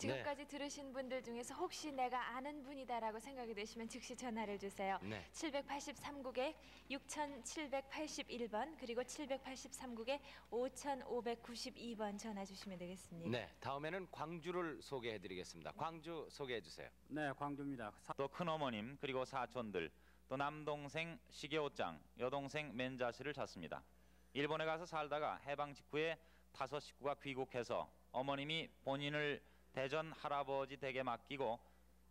지금까지 들으신 분들 중에서 혹시 내가 아는 분이다라고 생각이 되시면 즉시 전화를 주세요. 783국에 6781번 그리고 783국에 5592번 전화 주시면 되겠습니다. 네, 다음에는 광주를 소개해드리겠습니다. 광주 소개해주세요. 네, 광주입니다. 또 큰어머님 그리고 사촌들 또 남동생 시계옷장 여동생 맨자씨를 찾습니다. 일본에 가서 살다가 해방 직후에 5 식구가 귀국해서 어머님이 본인을 대전 할아버지 댁에 맡기고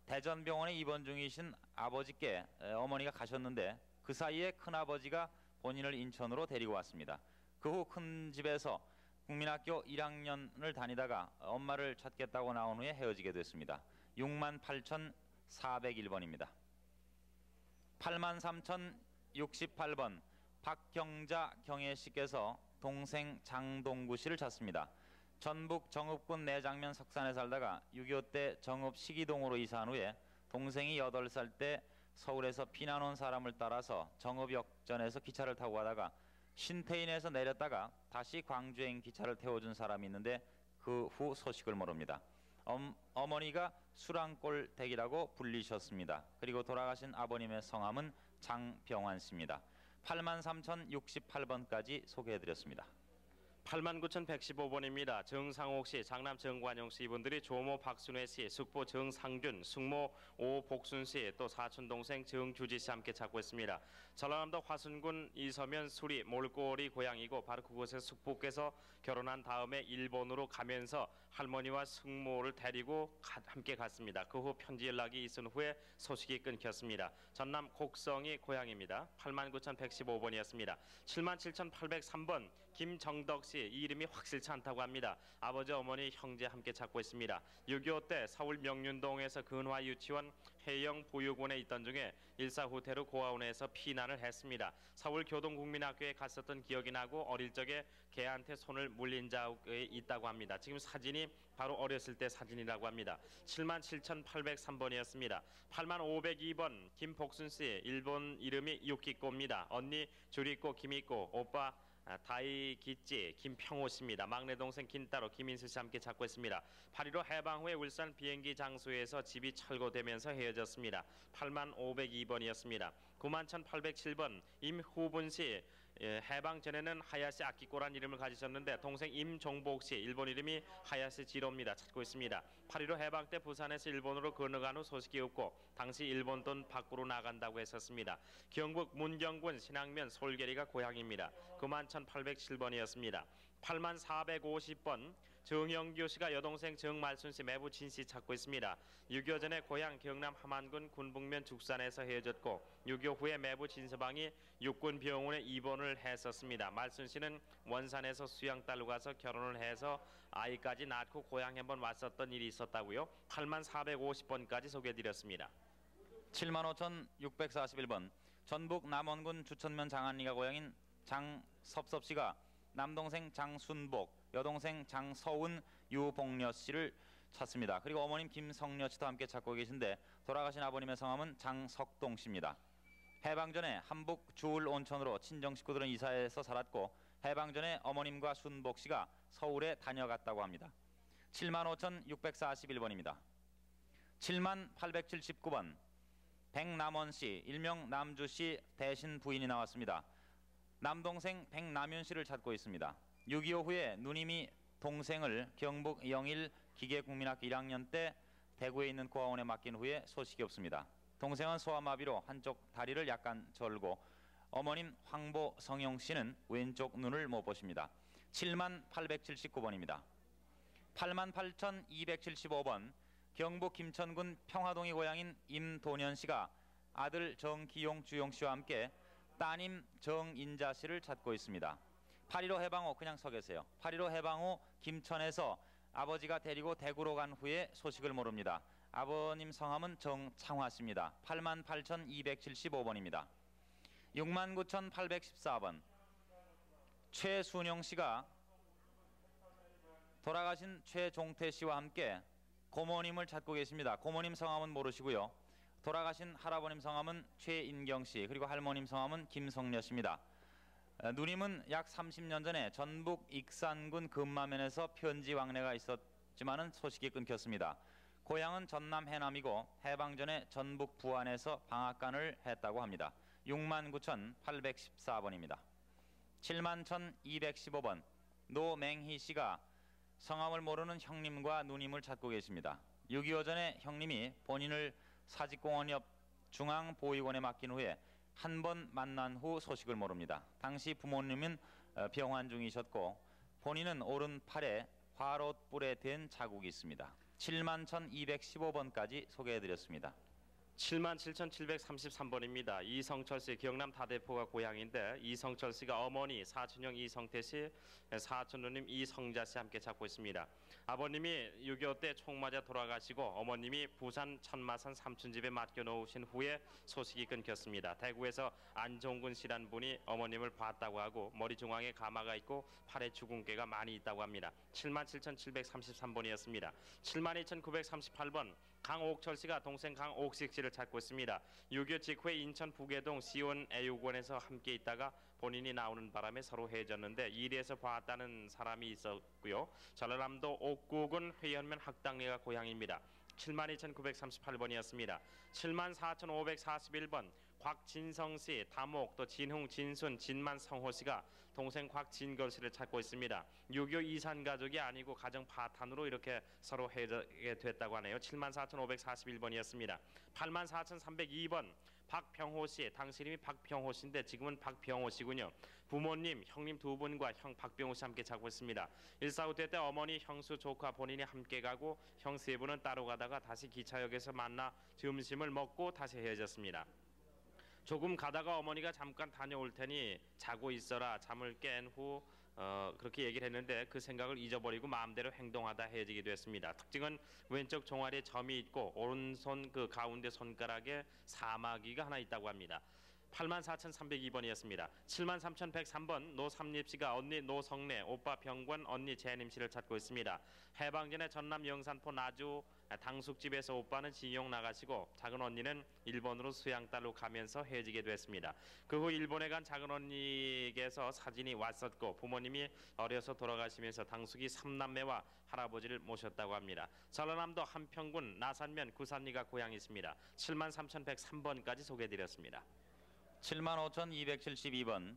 대전병원에 입원 중이신 아버지께 어머니가 가셨는데 그 사이에 큰아버지가 본인을 인천으로 데리고 왔습니다. 그 후 큰 집에서 국민학교 1학년을 다니다가 엄마를 찾겠다고 나온 후에 헤어지게 됐습니다. 68,401번입니다. 83,068번 박경자 경혜씨께서 동생 장동구 씨를 찾습니다. 전북 정읍군 내장면 석산에 살다가 6.25 때 정읍 시기동으로 이사한 후에 동생이 8살 때 서울에서 피난 온 사람을 따라서 정읍역전에서 기차를 타고 가다가 신태인에서 내렸다가 다시 광주행 기차를 태워준 사람이 있는데 그 후 소식을 모릅니다. 어머니가 수랑골 댁이라고 불리셨습니다. 그리고 돌아가신 아버님의 성함은 장병환 씨입니다. 83,068번까지 소개해드렸습니다. 89,115번입니다. 정상옥 씨, 장남 정관용 씨 이분들이 조모 박순회 씨, 숙부 정상준, 숙모 오복순 씨, 또 사촌 동생 정규지 씨 함께 찾고 있습니다. 전라남도 화순군 이서면 수리 몰골이 고향이고 바로 그곳에서 숙부께서 결혼한 다음에 일본으로 가면서 할머니와 숙모를 데리고 함께 갔습니다. 그 후 편지 연락이 있은 후에 소식이 끊겼습니다. 전남 곡성이 고향입니다. 89,115번이었습니다. 77,803번 김정덕 씨, 이 이름이 확실치 않다고 합니다. 아버지, 어머니, 형제 함께 찾고 있습니다. 6.25 때 서울 명륜동에서 근화유치원 해영 보육원에 있던 중에 일사후퇴로 고아원에서 피난을 했습니다. 서울 교동국민학교에 갔었던 기억이 나고 어릴 적에 개한테 손을 물린 적이 있다고 합니다. 지금 사진이 바로 어렸을 때 사진이라고 합니다. 77,803번이었습니다. 85,502번 김복순 씨, 일본 이름이 유키코입니다. 언니 주리코 김이코, 오빠 다이기찌 김평호 씨입니다. 막내 동생 김따로 김인수 씨 함께 찾고 있습니다. 8.15 해방 후에 울산 비행기 장소에서 집이 철거되면서 헤어졌습니다. 85,502번이었습니다. 91,807번 임후분 씨, 해방 전에는 하야시 아키코란 이름을 가지셨는데 동생 임종복 씨, 일본 이름이 하야시 지로입니다. 찾고 있습니다. 8.15 해방 때 부산에서 일본으로 건너간 후 소식이 없고 당시 일본 돈 밖으로 나간다고 했었습니다. 경북 문경군 신앙면 솔계리가 고향입니다. 91,807번이었습니다. 84,450번 정영규 씨가 여동생 정말순 씨, 매부 진씨 찾고 있습니다. 6.25 전에 고향 경남 함안군 군북면 죽산에서 헤어졌고 6.25 후에 매부 진서방이 육군병원에 입원을 했었습니다. 말순 씨는 원산에서 수양딸로 가서 결혼을 해서 아이까지 낳고 고향에 한번 왔었던 일이 있었다고요. 84,450번까지 소개해드렸습니다. 75,641번 전북 남원군 주천면 장안리가 고향인 장섭섭 씨가 남동생 장순복, 여동생 장서운, 유봉려 씨를 찾습니다. 그리고 어머님 김성려 씨도 함께 찾고 계신데 돌아가신 아버님의 성함은 장석동 씨입니다. 해방 전에 한북 주울 온천으로 친정 식구들은 이사해서 살았고 해방 전에 어머님과 순복 씨가 서울에 다녀갔다고 합니다. 75,641번입니다. 78,879번 백남원 씨, 일명 남주 씨 대신 부인이 나왔습니다. 남동생 백남윤 씨를 찾고 있습니다. 6.25 후에 누님이 동생을 경북 영일 기계국민학교 1학년 때 대구에 있는 고아원에 맡긴 후에 소식이 없습니다. 동생은 소아마비로 한쪽 다리를 약간 절고 어머님 황보성영 씨는 왼쪽 눈을 못 보십니다. 78,879번입니다. 88,275번 경북 김천군 평화동이 고향인 임도년 씨가 아들 정기용 주용 씨와 함께 따님 정인자 씨를 찾고 있습니다. 8.15 해방 후 그냥 서 계세요. 8.15 해방 후 김천에서 아버지가 데리고 대구로 간 후에 소식을 모릅니다. 아버님 성함은 정창화 씨입니다. 88,275번입니다. 69,814번 최순영 씨가 돌아가신 최종태 씨와 함께 고모님을 찾고 계십니다. 고모님 성함은 모르시고요. 돌아가신 할아버님 성함은 최인경 씨, 그리고 할머님 성함은 김성려 씨입니다. 누님은 약 30년 전에 전북 익산군 금마면에서 편지 왕래가 하셨지만은 소식이 끊겼습니다. 고향은 전남 해남이고 해방 전에 전북 부안에서 방앗간을 했다고 합니다. 69,814번입니다. 71,215번 노맹희 씨가 성함을 모르는 형님과 누님을 찾고 계십니다. 6.25 전에 형님이 본인을 사직공원 옆 중앙보육원에 맡긴 후에 한 번 만난 후 소식을 모릅니다. 당시 부모님은 병환 중이셨고 본인은 오른팔에 화롯불에 댄 자국이 있습니다. 71,215번까지 소개해드렸습니다. 77,733번입니다. 이성철 씨 경남 다대포가 고향인데 이성철 씨가 어머니 사촌형 이성태 씨, 사촌 누님 이성자 씨 함께 찾고 있습니다. 아버님이 6.25 때 총 맞아 돌아가시고 어머님이 부산 천마산 삼촌집에 맡겨놓으신 후에 소식이 끊겼습니다. 대구에서 안종근 씨란 분이 어머님을 봤다고 하고 머리 중앙에 가마가 있고 팔에 주근깨가 많이 있다고 합니다. 77,733번이었습니다. 72,938번 강옥철 씨가 동생 강옥식 씨를 찾고 있습니다. 6.25 직후에 인천 부계동 시온 애육원에서 함께 있다가 본인이 나오는 바람에 서로 헤어졌는데 일에서 봤다는 사람이 있었고요. 전라남도 옥구군 회현면 학당리가 고향입니다. 72,938번이었습니다. 74,541번 곽진성 씨, 다목, 또 진흥, 진순, 진만, 성호 씨가 동생 곽진걸 씨를 찾고 있습니다. 6.25 이산 가족이 아니고 가정 파탄으로 이렇게 서로 헤어지게 됐다고 하네요. 74,541번이었습니다. 84,302번 박병호 씨, 당시 이름이 박병호 씨인데 지금은 박병호 씨군요. 부모님, 형님 두 분과 형 박병호 씨 함께 찾고 있습니다. 1.45 때 어머니, 형수, 조카 본인이 함께 가고 형 세 분은 따로 가다가 다시 기차역에서 만나 점심을 먹고 다시 헤어졌습니다. 조금 가다가 어머니가 잠깐 다녀올 테니 자고 있어라 잠을 깬 후 그렇게 얘기를 했는데 그 생각을 잊어버리고 마음대로 행동하다 헤어지기도 했습니다. 특징은 왼쪽 종아리에 점이 있고 오른손 그 가운데 손가락에 사마귀가 하나 있다고 합니다. 84,302번이었습니다. 73,103번 노삼립 씨가 언니 노성래, 오빠 병권, 언니 재림 씨를 찾고 있습니다. 해방 전에 전남 영산포 나주 당숙집에서 오빠는 징용 나가시고 작은 언니는 일본으로 수양딸로 가면서 헤어지게 됐습니다. 그 후 일본에 간 작은 언니에게서 사진이 왔었고 부모님이 어려서 돌아가시면서 당숙이 3남매와 할아버지를 모셨다고 합니다. 전라남도 한평군 나산면 구산리가 고향이 있습니다. 73,103번까지 소개해드렸습니다. 75,272번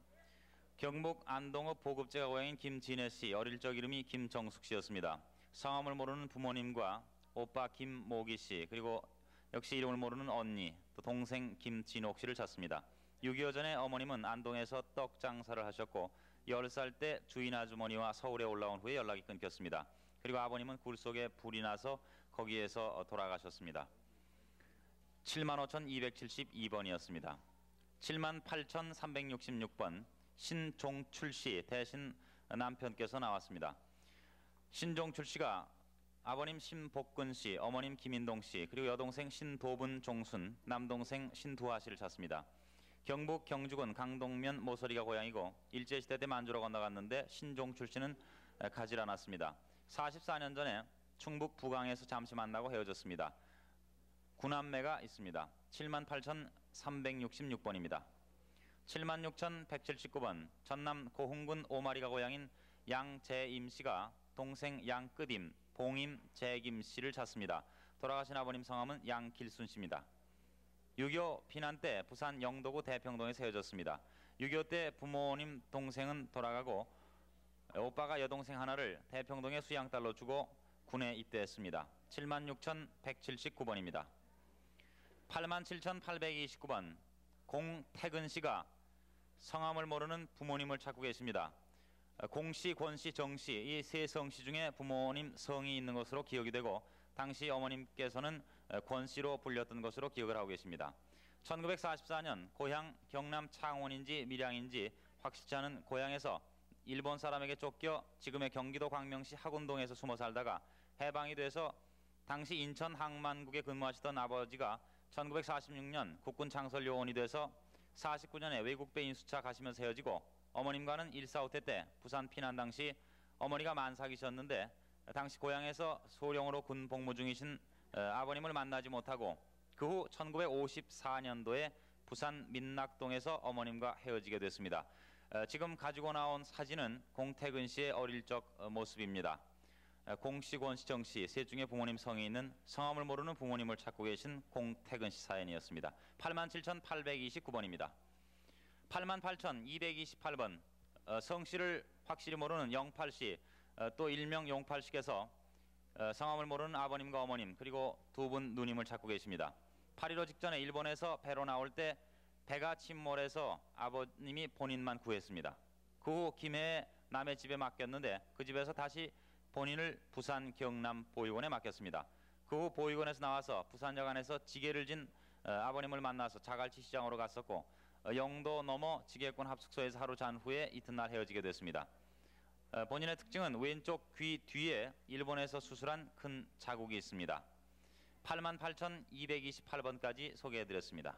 경북 안동읍 보급제가 고향인 김진애 씨, 어릴 적 이름이 김정숙 씨였습니다. 성함을 모르는 부모님과 오빠 김모기 씨, 그리고 역시 이름을 모르는 언니, 또 동생 김진옥 씨를 찾습니다. 6.25 전에 어머님은 안동에서 떡 장사를 하셨고 10살 때 주인 아주머니와 서울에 올라온 후에 연락이 끊겼습니다. 그리고 아버님은 굴 속에 불이 나서 거기에서 돌아가셨습니다. 75,272번이었습니다. 78,366번 신종출 씨 대신 남편께서 나왔습니다. 신종출 씨가 아버님 신복근 씨, 어머님 김인동 씨, 그리고 여동생 신도분 종순, 남동생 신두하 씨를 찾습니다. 경북 경주군 강동면 모서리가 고향이고 일제시대 때 만주로 건너갔는데 신종출 씨는 가질 않았습니다. 44년 전에 충북 부강에서 잠시 만나고 헤어졌습니다. 구남매가 있습니다. 78,366번입니다. 76,179번 전남 고흥군 오마리가 고향인 양재임 씨가 동생 양끝임, 봉임, 재김 씨를 찾습니다. 돌아가신 아버님 성함은 양길순 씨입니다. 6.25 피난 때 부산 영도구 대평동에서 헤어졌습니다. 6.25 때 부모님 동생은 돌아가고 오빠가 여동생 하나를 대평동에 수양딸로 주고 군에 입대했습니다. 76,179번입니다. 87,829번 공태근 씨가 성함을 모르는 부모님을 찾고 계십니다. 공씨, 권씨, 정씨 이 세 성씨 중에 부모님 성이 있는 것으로 기억이 되고 당시 어머님께서는 권씨로 불렸던 것으로 기억을 하고 계십니다. 1944년 고향 경남 창원인지 밀양인지 확실치 않은 고향에서 일본 사람에게 쫓겨 지금의 경기도 광명시 학운동에서 숨어 살다가 해방이 돼서 당시 인천 항만국에 근무하시던 아버지가 1946년 국군 창설 요원이 돼서 49년에 외국배 인수차 가시면서 헤어지고 어머님과는 1.45 때 부산 피난 당시 어머니가 만삭이셨는데 당시 고향에서 소령으로 군 복무 중이신 아버님을 만나지 못하고 그 후 1954년도에 부산 민락동에서 어머님과 헤어지게 됐습니다. 지금 가지고 나온 사진은 공태근 씨의 어릴 적 모습입니다. 공씨, 권씨, 정씨 셋 중에 부모님 성이 있는 성함을 모르는 부모님을 찾고 계신 공태근 씨 사연이었습니다. 87,829번입니다. 88,228번 성씨를 확실히 모르는 영팔씨, 또 일명 용팔씨께서 성함을 모르는 아버님과 어머님 그리고 두 분 누님을 찾고 계십니다. 8.15 직전에 일본에서 배로 나올 때 배가 침몰해서 아버님이 본인만 구했습니다. 그 후 김해에 남의 집에 맡겼는데 그 집에서 다시 본인을 부산 경남 보육원에 맡겼습니다. 그 후 보육원에서 나와서 부산여관에서 지게를 진 아버님을 만나서 자갈치 시장으로 갔었고 영도 넘어 지게꾼 합숙소에서 하루 잔 후에 이튿날 헤어지게 됐습니다. 본인의 특징은 왼쪽 귀 뒤에 일본에서 수술한 큰 자국이 있습니다. 88,228번까지 소개해드렸습니다.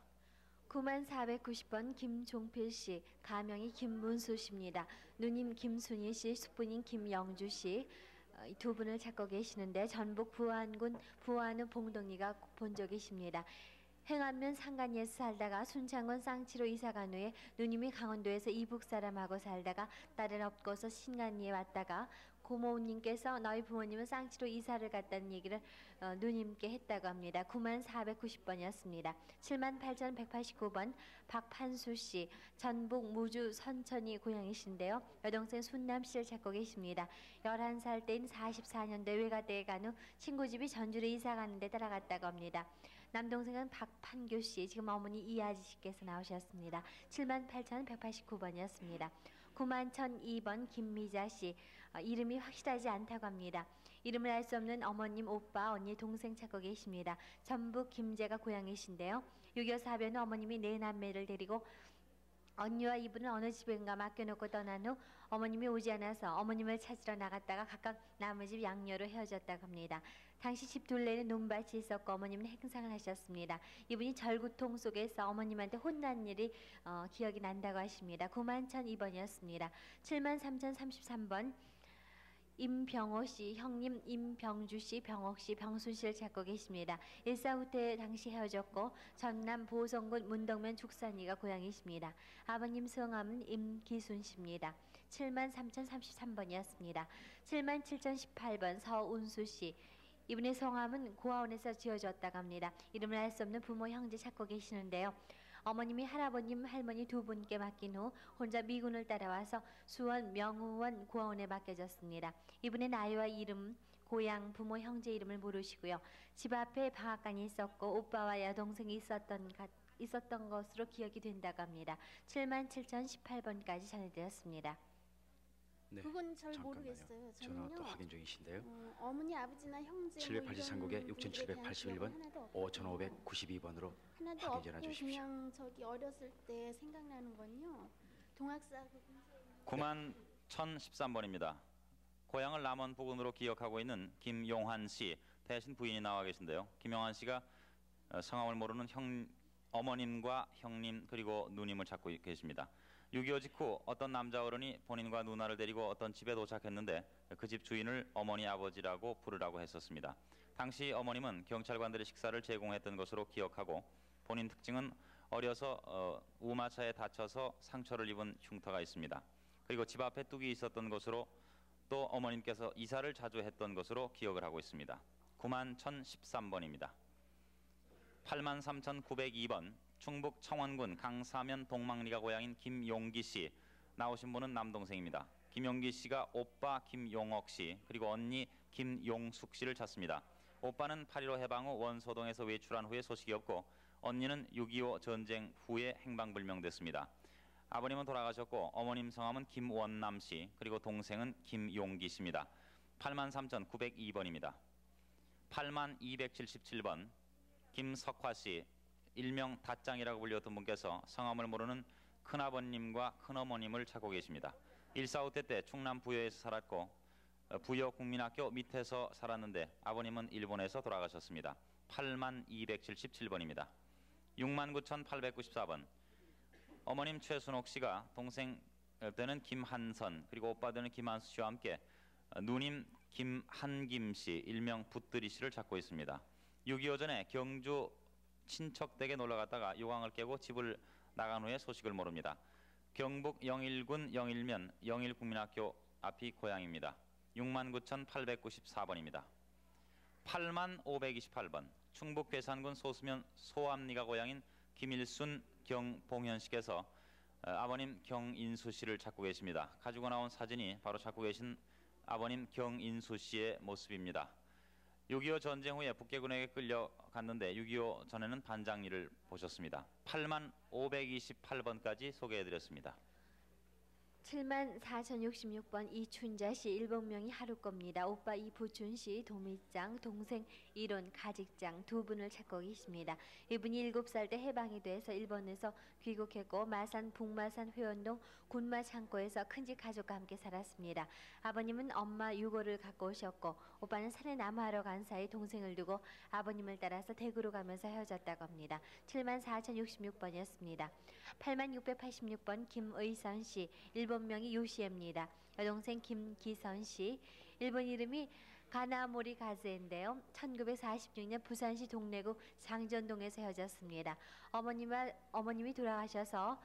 9490번 김종필 씨, 가명이 김문수 씨입니다. 누님 김순희 씨, 숙부님 김영주 씨, 이 두 분을 찾고 계시는데 전북 부안군 부안읍 봉동리가 본적이십니다. 행안면 상간리에서 살다가 순창군 쌍치로 이사간 후에 누님이 강원도에서 이북 사람하고 살다가 딸은 없고서 신간리에 왔다가 고모님께서 너희 부모님은 쌍치로 이사를 갔다는 얘기를 누님께 했다고 합니다. 9490번이었습니다. 78,189번 박판수 씨, 전북 무주 선천이 고향이신데요. 여동생 순남 씨를 찾고 계십니다. 11살 때인 44년도에 외가댁에 간 후 친구 집이 전주로 이사 가는데 따라갔다고 합니다. 남동생은 박판교 씨, 지금 어머니 이아지 씨께서 나오셨습니다. 78,189번이었습니다. 91,002번 김미자 씨, 이름이 확실하지 않다고 합니다. 이름을 알 수 없는 어머님, 오빠, 언니, 동생 찾고 계십니다. 전북 김제가 고향이신데요. 6.25 사변 후 어머님이 네 남매를 데리고 언니와 이분은 어느 집인가 맡겨놓고 떠난 후 어머님이 오지 않아서 어머님을 찾으러 나갔다가 각각 남의 집 양녀로 헤어졌다고 합니다. 당시 집 둘레에는 논밭이 있었고 어머님은 행상을 하셨습니다. 이분이 절구통 속에서 어머님한테 혼난 일이 기억이 난다고 하십니다. 91,002번이었습니다. 73,033번 임병호 씨, 형님 임병주 씨, 병옥 씨, 병순 씨를 찾고 계십니다. 1.4후 때 당시 헤어졌고 전남 보성군 문덕면 죽산리가 고향이십니다. 아버님 성함은 임기순 씨입니다. 73,033번이었습니다. 77,018번 서운수 씨, 이분의 성함은 고아원에서 지어졌다고 합니다. 이름을 알 수 없는 부모 형제 찾고 계시는데요. 어머님이 할아버님 할머니 두 분께 맡긴 후 혼자 미군을 따라와서 수원 명우원 고아원에 맡겨졌습니다. 이분의 나이와 이름, 고향, 부모 형제 이름을 모르시고요. 집 앞에 방앗간이 있었고 오빠와 여동생이 있었던 것으로 기억이 된다고 합니다. 77,018번까지 전해드렸습니다. 네, 그건 잘 잠깐만요. 모르겠어요. 전화 저는요. 또 확인 중이신데요. 어머니 아버지나 형제 783국에 뭐 이런 분들에 대한 기억은 6781번 하나도 없고, 5592번으로 하나도 확인 없고 전화 주십시오. 그냥 저기 어렸을 때 생각나는 건요. 동학사 그 근처에 91,013번입니다. 고향을 남원 부근으로 기억하고 있는 김용환 씨, 대신 부인이 나와 계신데요. 김용환 씨가 성함을 모르는 어머님과 형님 그리고 누님을 찾고 계십니다. 6.25 직후 어떤 남자 어른이 본인과 누나를 데리고 어떤 집에 도착했는데 그 집 주인을 어머니 아버지라고 부르라고 했었습니다. 당시 어머님은 경찰관들의 식사를 제공했던 것으로 기억하고 본인 특징은 어려서 우마차에 다쳐서 상처를 입은 흉터가 있습니다. 그리고 집 앞에 뚝이 있었던 것으로 또 어머님께서 이사를 자주 했던 것으로 기억을 하고 있습니다. 91,013번입니다. 83,902번 충북 청원군 강사면 동막리가 고향인 김용기 씨, 나오신 분은 남동생입니다. 김용기 씨가 오빠 김용옥 씨 그리고 언니 김용숙 씨를 찾습니다. 오빠는 8.15 해방 후 원소동에서 외출한 후에 소식이 없고 언니는 6.25 전쟁 후에 행방불명됐습니다. 아버님은 돌아가셨고 어머님 성함은 김원남 씨 그리고 동생은 김용기 씨입니다. 83,902번입니다. 8277번 김석화 씨, 일명 닷장이라고 불렸던 분께서 성함을 모르는 큰아버님과 큰어머님을 찾고 계십니다. 1.4후 때 충남 부여에서 살았고 부여 국민학교 밑에서 살았는데 아버님은 일본에서 돌아가셨습니다. 8277번입니다. 69,894번 어머님 최순옥 씨가 동생 때는 김한선 그리고 오빠 되는 김한수 씨와 함께 누님 김한김 씨 일명 붓들이 씨를 찾고 있습니다. 6.25 전에 경주 친척 댁에 놀러 갔다가 요강을 깨고 집을 나간 후에 소식을 모릅니다. 경북 영일군 영일면 영일국민학교 앞이 고향입니다. 69,894번입니다. 8528번 충북 괴산군 소수면 소암리가 고향인 김일순 경봉현 씨께서 아버님 경인수 씨를 찾고 계십니다. 가지고 나온 사진이 바로 찾고 계신 아버님 경인수 씨의 모습입니다. 6.25 전쟁 후에 북계군에게 끌려갔는데 6.25 전에는 반장 일을 보셨습니다. 8528번까지 소개해드렸습니다. 74,066번 이춘자 씨 일본명이 하루겁니다. 오빠 이부춘 씨 도미장, 동생 이론 가직장 두 분을 찾고 계십니다. 이분이 7살 때 해방이 돼서 일본에서 귀국했고 마산 북마산 회원동 군마 창고에서 큰집 가족과 함께 살았습니다. 아버님은 엄마 유고를 갖고 오셨고 오빠는 산에 나무하러 간 사이 동생을 두고 아버님을 따라서 대구로 가면서 헤어졌다고 합니다. 74,066번이었습니다. 8686번 김의선 씨 일본명이 요시에입니다. 여동생 김기선 씨 일본 이름이 가나모리 가즈인데요. 1946년 부산시 동래구 장전동에서 헤어졌습니다. 어머님이 돌아가셔서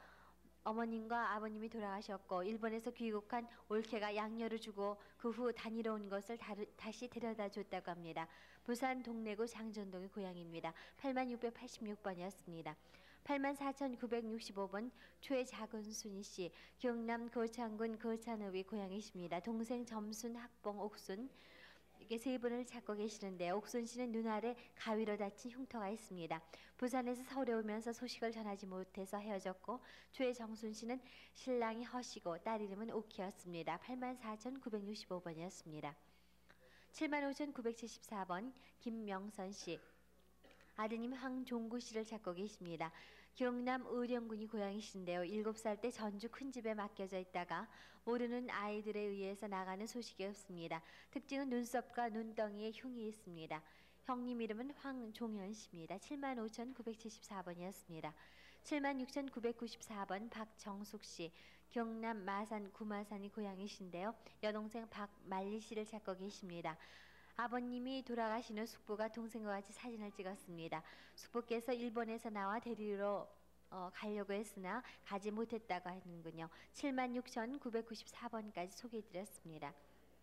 어머님과 아버님이 돌아가셨고 일본에서 귀국한 올케가 양녀를 주고 그 후 다니러 온 것을 다시 데려다 줬다고 합니다. 부산 동래구 장전동의 고향입니다. 8686번이었습니다. 84,965번 최작은순이 씨 경남 거창군 거창읍의 고향이십니다. 동생 점순 학봉 옥순 이렇게 세 분을 찾고 계시는데 옥순 씨는 눈 아래 가위로 다친 흉터가 있습니다. 부산에서 서울에 오면서 소식을 전하지 못해서 헤어졌고 최정순 씨는 신랑이 허시고 딸 이름은 오키였습니다. 84,965번이었습니다. 75,974번 김명선 씨 아드님 황종구 씨를 찾고 계십니다. 경남 의령군이 고향이신데요. 7살 때 전주 큰 집에 맡겨져 있다가 모르는 아이들에 의해서 나가는 소식이 없습니다. 특징은 눈썹과 눈덩이에 흉이 있습니다. 형님 이름은 황종현 씨입니다. 75,974번이었습니다. 76,994번 박정숙 씨 경남 마산 구마산이 고향이신데요. 여동생 박말리 씨를 찾고 계십니다. 아버님이 돌아가신 후 숙부가 동생과 같이 사진을 찍었습니다. 숙부께서 일본에서 나와 데리러 가려고 했으나 가지 못했다고 하는군요. 76,994번까지 소개해드렸습니다.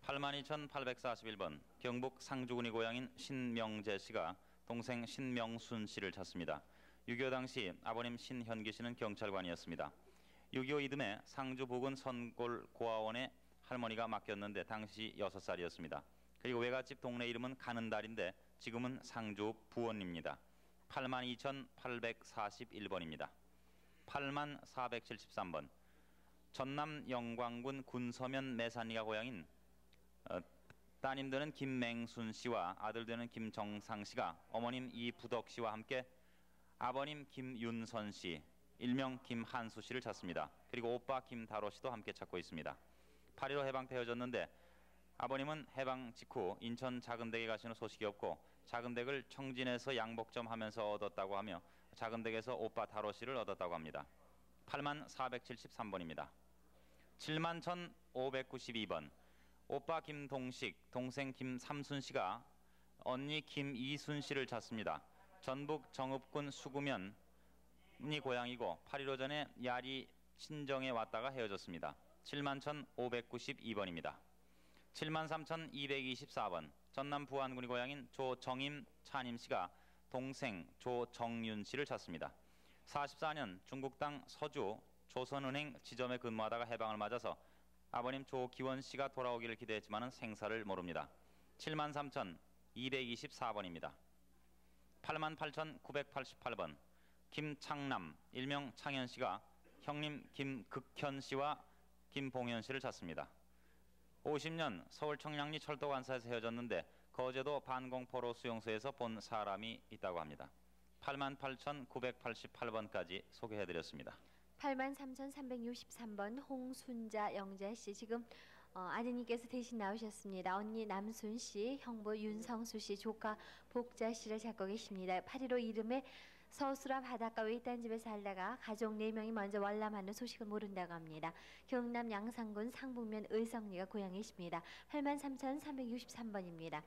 82,841번 경북 상주군이 고향인 신명재 씨가 동생 신명순 씨를 찾습니다. 6.25 당시 아버님 신현기 씨는 경찰관이었습니다. 6.25 이듬해 상주 부근 선골 고아원에 할머니가 맡겼는데 당시 6살이었습니다. 그리고 외갓집 동네 이름은 가는달인데 지금은 상주 부원입니다. 82,841번입니다. 8473번 전남 영광군 군서면 매산리가 고향인 따님들은 김맹순 씨와 아들 되는 김정상 씨가 어머님 이부덕 씨와 함께 아버님 김윤선 씨, 일명 김한수 씨를 찾습니다. 그리고 오빠 김다로 씨도 함께 찾고 있습니다. 8.15 해방 때 헤어졌는데 아버님은 해방 직후 인천 작은댁에 가신 후 소식이 없고 작은댁을 청진에서 양복점 하면서 얻었다고 하며 작은댁에서 오빠 다로 씨를 얻었다고 합니다. 8473번입니다. 71,592번 오빠 김동식, 동생 김삼순 씨가 언니 김이순 씨를 찾습니다. 전북 정읍군 수구면이 고향이고 8.15 전에 야리 친정에 왔다가 헤어졌습니다. 71,592번입니다. 73,224번 전남 부안군이 고향인 조정임 차님 씨가 동생 조정윤 씨를 찾습니다. 44년 중국 땅 서주 조선은행 지점에 근무하다가 해방을 맞아서 아버님 조기원 씨가 돌아오기를 기대했지만 생사를 모릅니다. 73,224번입니다. 88,988번 김창남 일명 창현 씨가 형님 김극현 씨와 김봉현 씨를 찾습니다. 50년 서울 청량리 철도관사에서 헤어졌는데 거제도 반공포로 수용소에서 본 사람이 있다고 합니다. 88,988번까지 소개해드렸습니다. 83,363번 홍순자 영자씨 지금 아드님께서 대신 나오셨습니다. 언니 남순씨, 형부 윤성수씨, 조카 복자씨를 찾고 계십니다. 8.15 이름에 서수라 바닷가 외딴집에 살다가 가족 4명이 먼저 월남하는 소식을 모른다고 합니다. 경남 양산군 상북면 의성리가 고향이십니다. 83,363번입니다.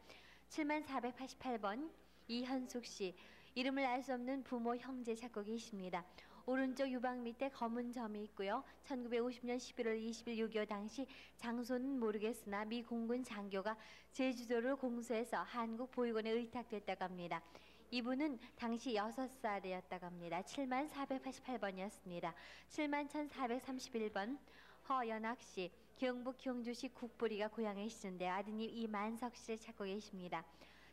7488번 이현숙씨 이름을 알 수 없는 부모 형제 찾고 계십니다. 오른쪽 유방 밑에 검은 점이 있고요. 1950년 11월 20일 6.25 당시 장소는 모르겠으나 미 공군 장교가 제주도를 공수해서 한국 보위군에 의탁됐다고 합니다. 이분은 당시 6살이었다고 합니다. 7488번이었습니다. 71,431번 허연학 씨, 경북 경주시 국부리가 고향이시는데 아드님 이만석 씨를 찾고 계십니다.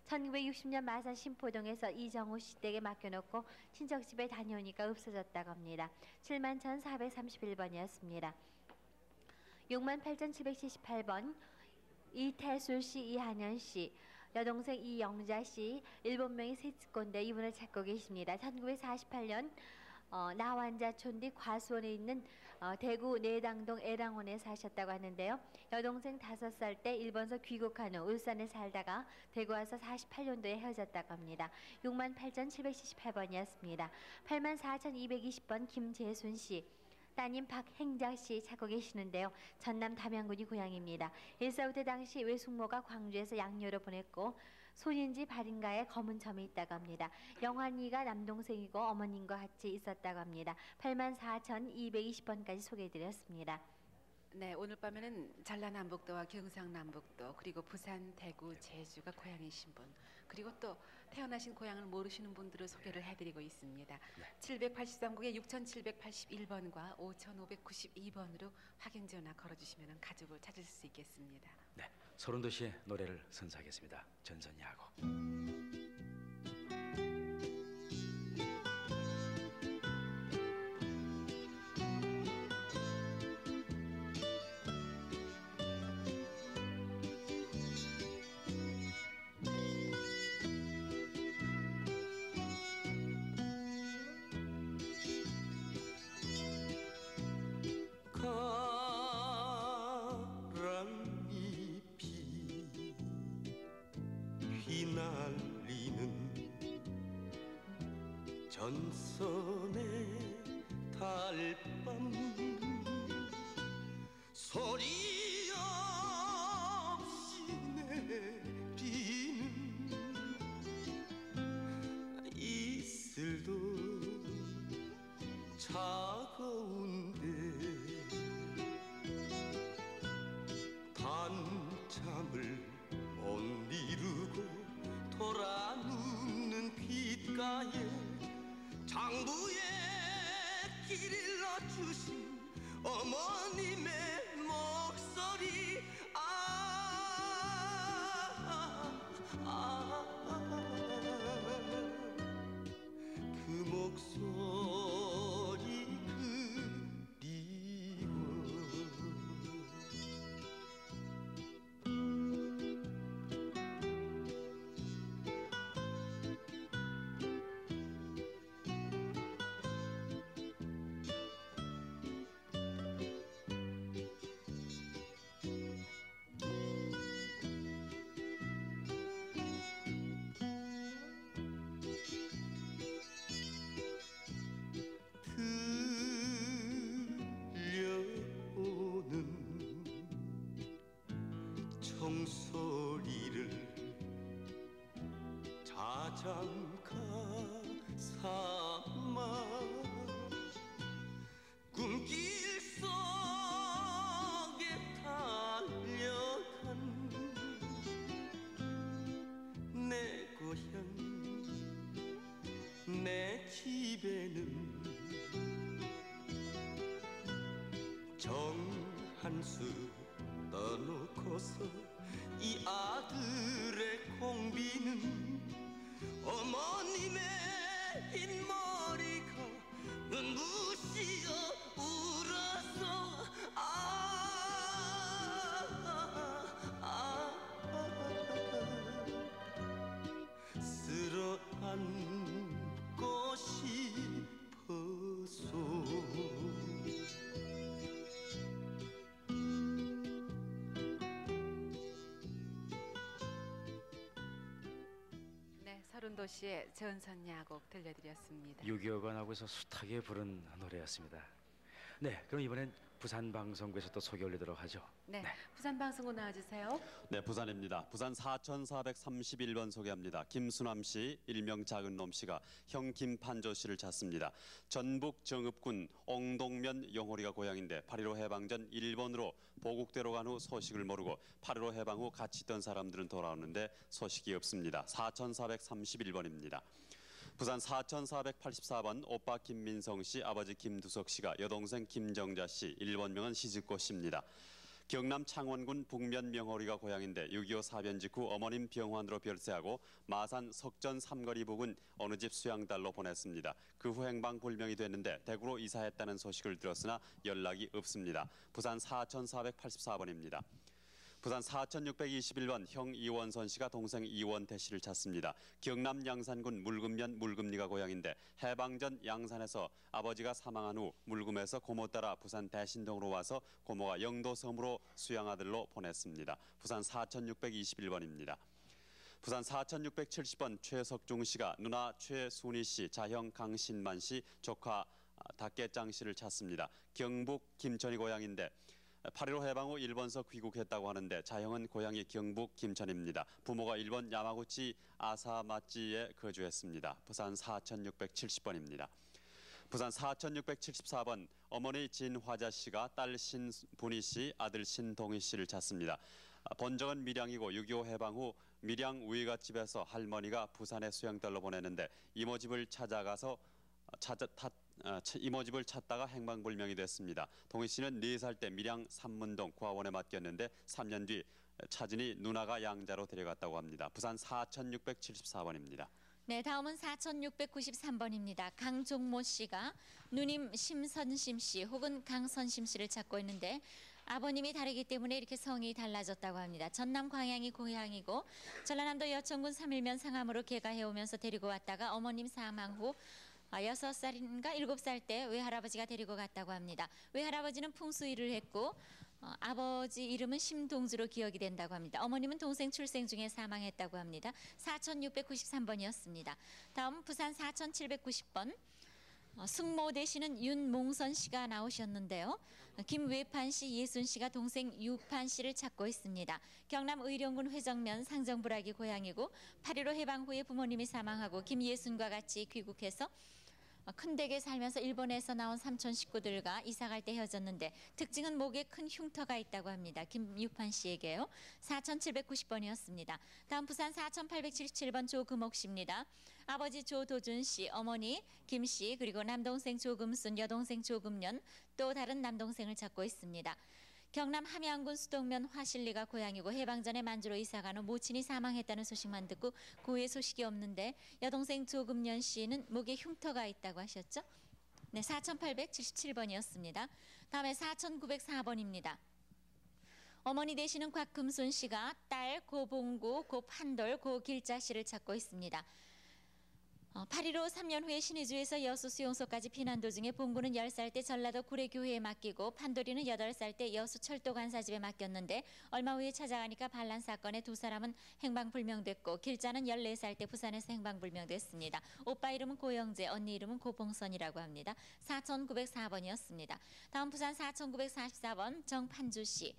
1960년 마산 신포동에서 이정우 씨 댁에 맡겨놓고 친척집에 다녀오니까 없어졌다고 합니다. 71,431번이었습니다. 68,778번 이태술 씨, 이한현 씨, 여동생 이영자 씨, 일본명의 세츠콘데 이분을 찾고 계십니다. 1948년 나환자촌 뒤 과수원에 있는 대구 내당동 애랑원에 사셨다고 하는데요. 여동생 5살 때 일본서 귀국한 후 울산에 살다가 대구 와서 48년도에 헤어졌다고 합니다. 68,778번이었습니다. 84,220번 김재순 씨, 따님 박행자 씨 찾고 계시는데요. 전남 담양군이 고향입니다. 일사후퇴 당시 외숙모가 광주에서 양녀로 보냈고 손인지 발인가에 검은 점이 있다고 합니다. 영환이가 남동생이고 어머님과 같이 있었다고 합니다. 84,220번까지 소개해드렸습니다. 네, 오늘 밤에는 전라남북도와 경상남북도 그리고 부산, 대구, 제주가 고향이신 분 그리고 또 태어나신 고향을 모르시는 분들을 소개를 해드리고 있습니다. 783국에 6781번과 5592번으로 확인 전화 걸어주시면 가족을 찾을 수 있겠습니다. 네, 서른도 씨의 노래를 선사하겠습니다. 전선야곡. 전선의 달밤 소리 없이 내리는 이슬도 차가운데 단잠을 못 이루고 돌아눕는 귓가에 장부에 길일러 주신 어머님의 목소리 그 목소리 그리워 종소리를 자장가 삼아 꿈길 속에 달려간 내 고향 내 집에는 정한수 떠놓고서 이 아들의 공비는 어머님의 흰머리가 눈부시어 울어서 쓸어 안고 싶어서 서른도시의 전선야곡 들려드렸습니다. 6.25가 나고서 숱하게 부른 노래였습니다. 네, 그럼 이번엔 부산 방송국에서 또 소개 올리도록 하죠. 네, 부산 방송국 나와주세요. 네, 부산입니다. 부산 4431번 소개합니다. 김수남 씨, 일명 작은 놈 씨가 형 김판조 씨를 찾습니다. 전북 정읍군 옹동면 영호리가 고향인데 8.15 해방 전 일본으로 보국대로 간 후 소식을 모르고 8.15 해방 후 같이 있던 사람들은 돌아오는데 소식이 없습니다. 4431번입니다. 부산 4484번 오빠 김민성 씨, 아버지 김두석 씨가 여동생 김정자 씨, 일본명은 시즈코 씨입니다. 경남 창원군 북면 명호리가 고향인데 6.25 사변 직후 어머님 병환으로 별세하고 마산 석전 삼거리 부근 어느 집 수양달로 보냈습니다. 그 후 행방불명이 됐는데 대구로 이사했다는 소식을 들었으나 연락이 없습니다. 부산 4484번입니다. 부산 4621번 형 이원선 씨가 동생 이원태 씨를 찾습니다. 경남 양산군 물금면 물금리가 고향인데 해방 전 양산에서 아버지가 사망한 후 물금에서 고모 따라 부산 대신동으로 와서 고모가 영도섬으로 수양아들로 보냈습니다. 부산 4621번입니다. 부산 4670번 최석중 씨가 누나 최순희 씨, 자형 강신만 씨, 조카 닥계짱 씨를 찾습니다. 경북 김천이 고향인데 8.15 해방 후 일본서 귀국했다고 하는데 자형은 고향이 경북 김천입니다. 부모가 일본 야마구치 아사마치에 거주했습니다. 부산 4670번입니다. 부산 4674번 어머니 진화자 씨가 딸 신분희 씨, 아들 신동희 씨를 찾습니다. 본적은 밀양이고 6.25 해방 후 밀양 우이갓집에서 할머니가 부산에 수양딸로 보냈는데 이모집을 이모집을 찾다가 행방불명이 됐습니다. 동희 씨는 4살 때 밀양 삼문동 구하원에 맡겼는데 3년 뒤 찾으니 누나가 양자로 데려갔다고 합니다. 부산 4674번입니다. 네, 다음은 4693번입니다. 강종모 씨가 누님 심선심 씨 혹은 강선심 씨를 찾고 있는데 아버님이 다르기 때문에 이렇게 성이 달라졌다고 합니다. 전남 광양이 고향이고 전라남도 여천군 삼일면 상암으로 개가해오면서 데리고 왔다가 어머님 사망 후 6살인가 7살 때 외할아버지가 데리고 갔다고 합니다. 외할아버지는 풍수일을 했고 아버지 이름은 심동주로 기억이 된다고 합니다. 어머님은 동생 출생 중에 사망했다고 합니다. 4693번이었습니다. 다음 부산 4790번 승모 되시는 윤몽선 씨가 나오셨는데요. 김외판 씨, 예순 씨가 동생 유판 씨를 찾고 있습니다. 경남 의령군 회정면 상정부락이 고향이고 8.15 해방 후에 부모님이 사망하고 김예순과 같이 귀국해서 큰 댁에 살면서 일본에서 나온 삼촌 식구들과 이사갈 때 헤어졌는데 특징은 목에 큰 흉터가 있다고 합니다. 김유판 씨에게요. 4790번이었습니다. 다음 부산 4877번 조금옥 씨입니다. 아버지 조도준 씨, 어머니 김 씨, 그리고 남동생 조금순, 여동생 조금년, 또 다른 남동생을 찾고 있습니다. 경남 함양군 수동면 화실리가 고향이고 해방 전에 만주로 이사간 후 모친이 사망했다는 소식만 듣고 그 후에 소식이 없는데 여동생 조금년 씨는 목에 흉터가 있다고 하셨죠? 네, 4877번이었습니다. 다음에 4904번입니다. 어머니 되시는 곽금순 씨가 딸 고봉구, 고판돌, 고길자 씨를 찾고 있습니다. 8.15 3년 후에 신의주에서 여수 수용소까지 피난 도중에 봉구는 10살 때 전라도 구례교회에 맡기고 판돌이는 8살 때 여수 철도간사집에 맡겼는데 얼마 후에 찾아가니까 반란 사건에 두 사람은 행방불명됐고 길자는 14살 때 부산에서 행방불명됐습니다. 오빠 이름은 고영재, 언니 이름은 고봉선이라고 합니다. 4904번이었습니다. 다음 부산 4944번 정판주 씨.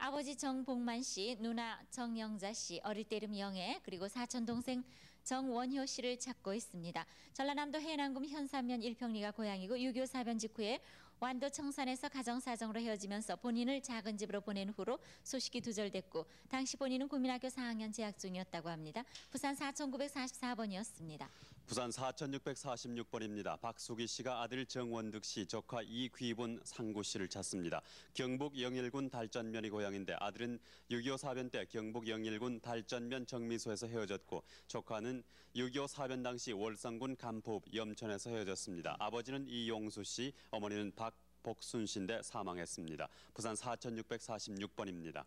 아버지 정복만 씨, 누나 정영자 씨, 어릴 때 이름 영애, 그리고 사촌 동생 정원효 씨를 찾고 있습니다. 전라남도 해남군 현산면 일평리가 고향이고 6.25 사변 직후에 완도 청산에서 가정사정으로 헤어지면서 본인을 작은 집으로 보낸 후로 소식이 두절됐고 당시 본인은 국민학교 4학년 재학 중이었다고 합니다. 부산 4944번이었습니다. 부산 4646번입니다. 박수기 씨가 아들 정원득 씨, 조카 이귀분 상구 씨를 찾습니다. 경북 영일군 달전면이 고향인데 아들은 6.25 사변 때 경북 영일군 달전면 정미소에서 헤어졌고 조카는 6.25 사변 당시 월성군 간포읍 염천에서 헤어졌습니다. 아버지는 이용수 씨, 어머니는 박복순 씨인데 사망했습니다. 부산 4646번입니다.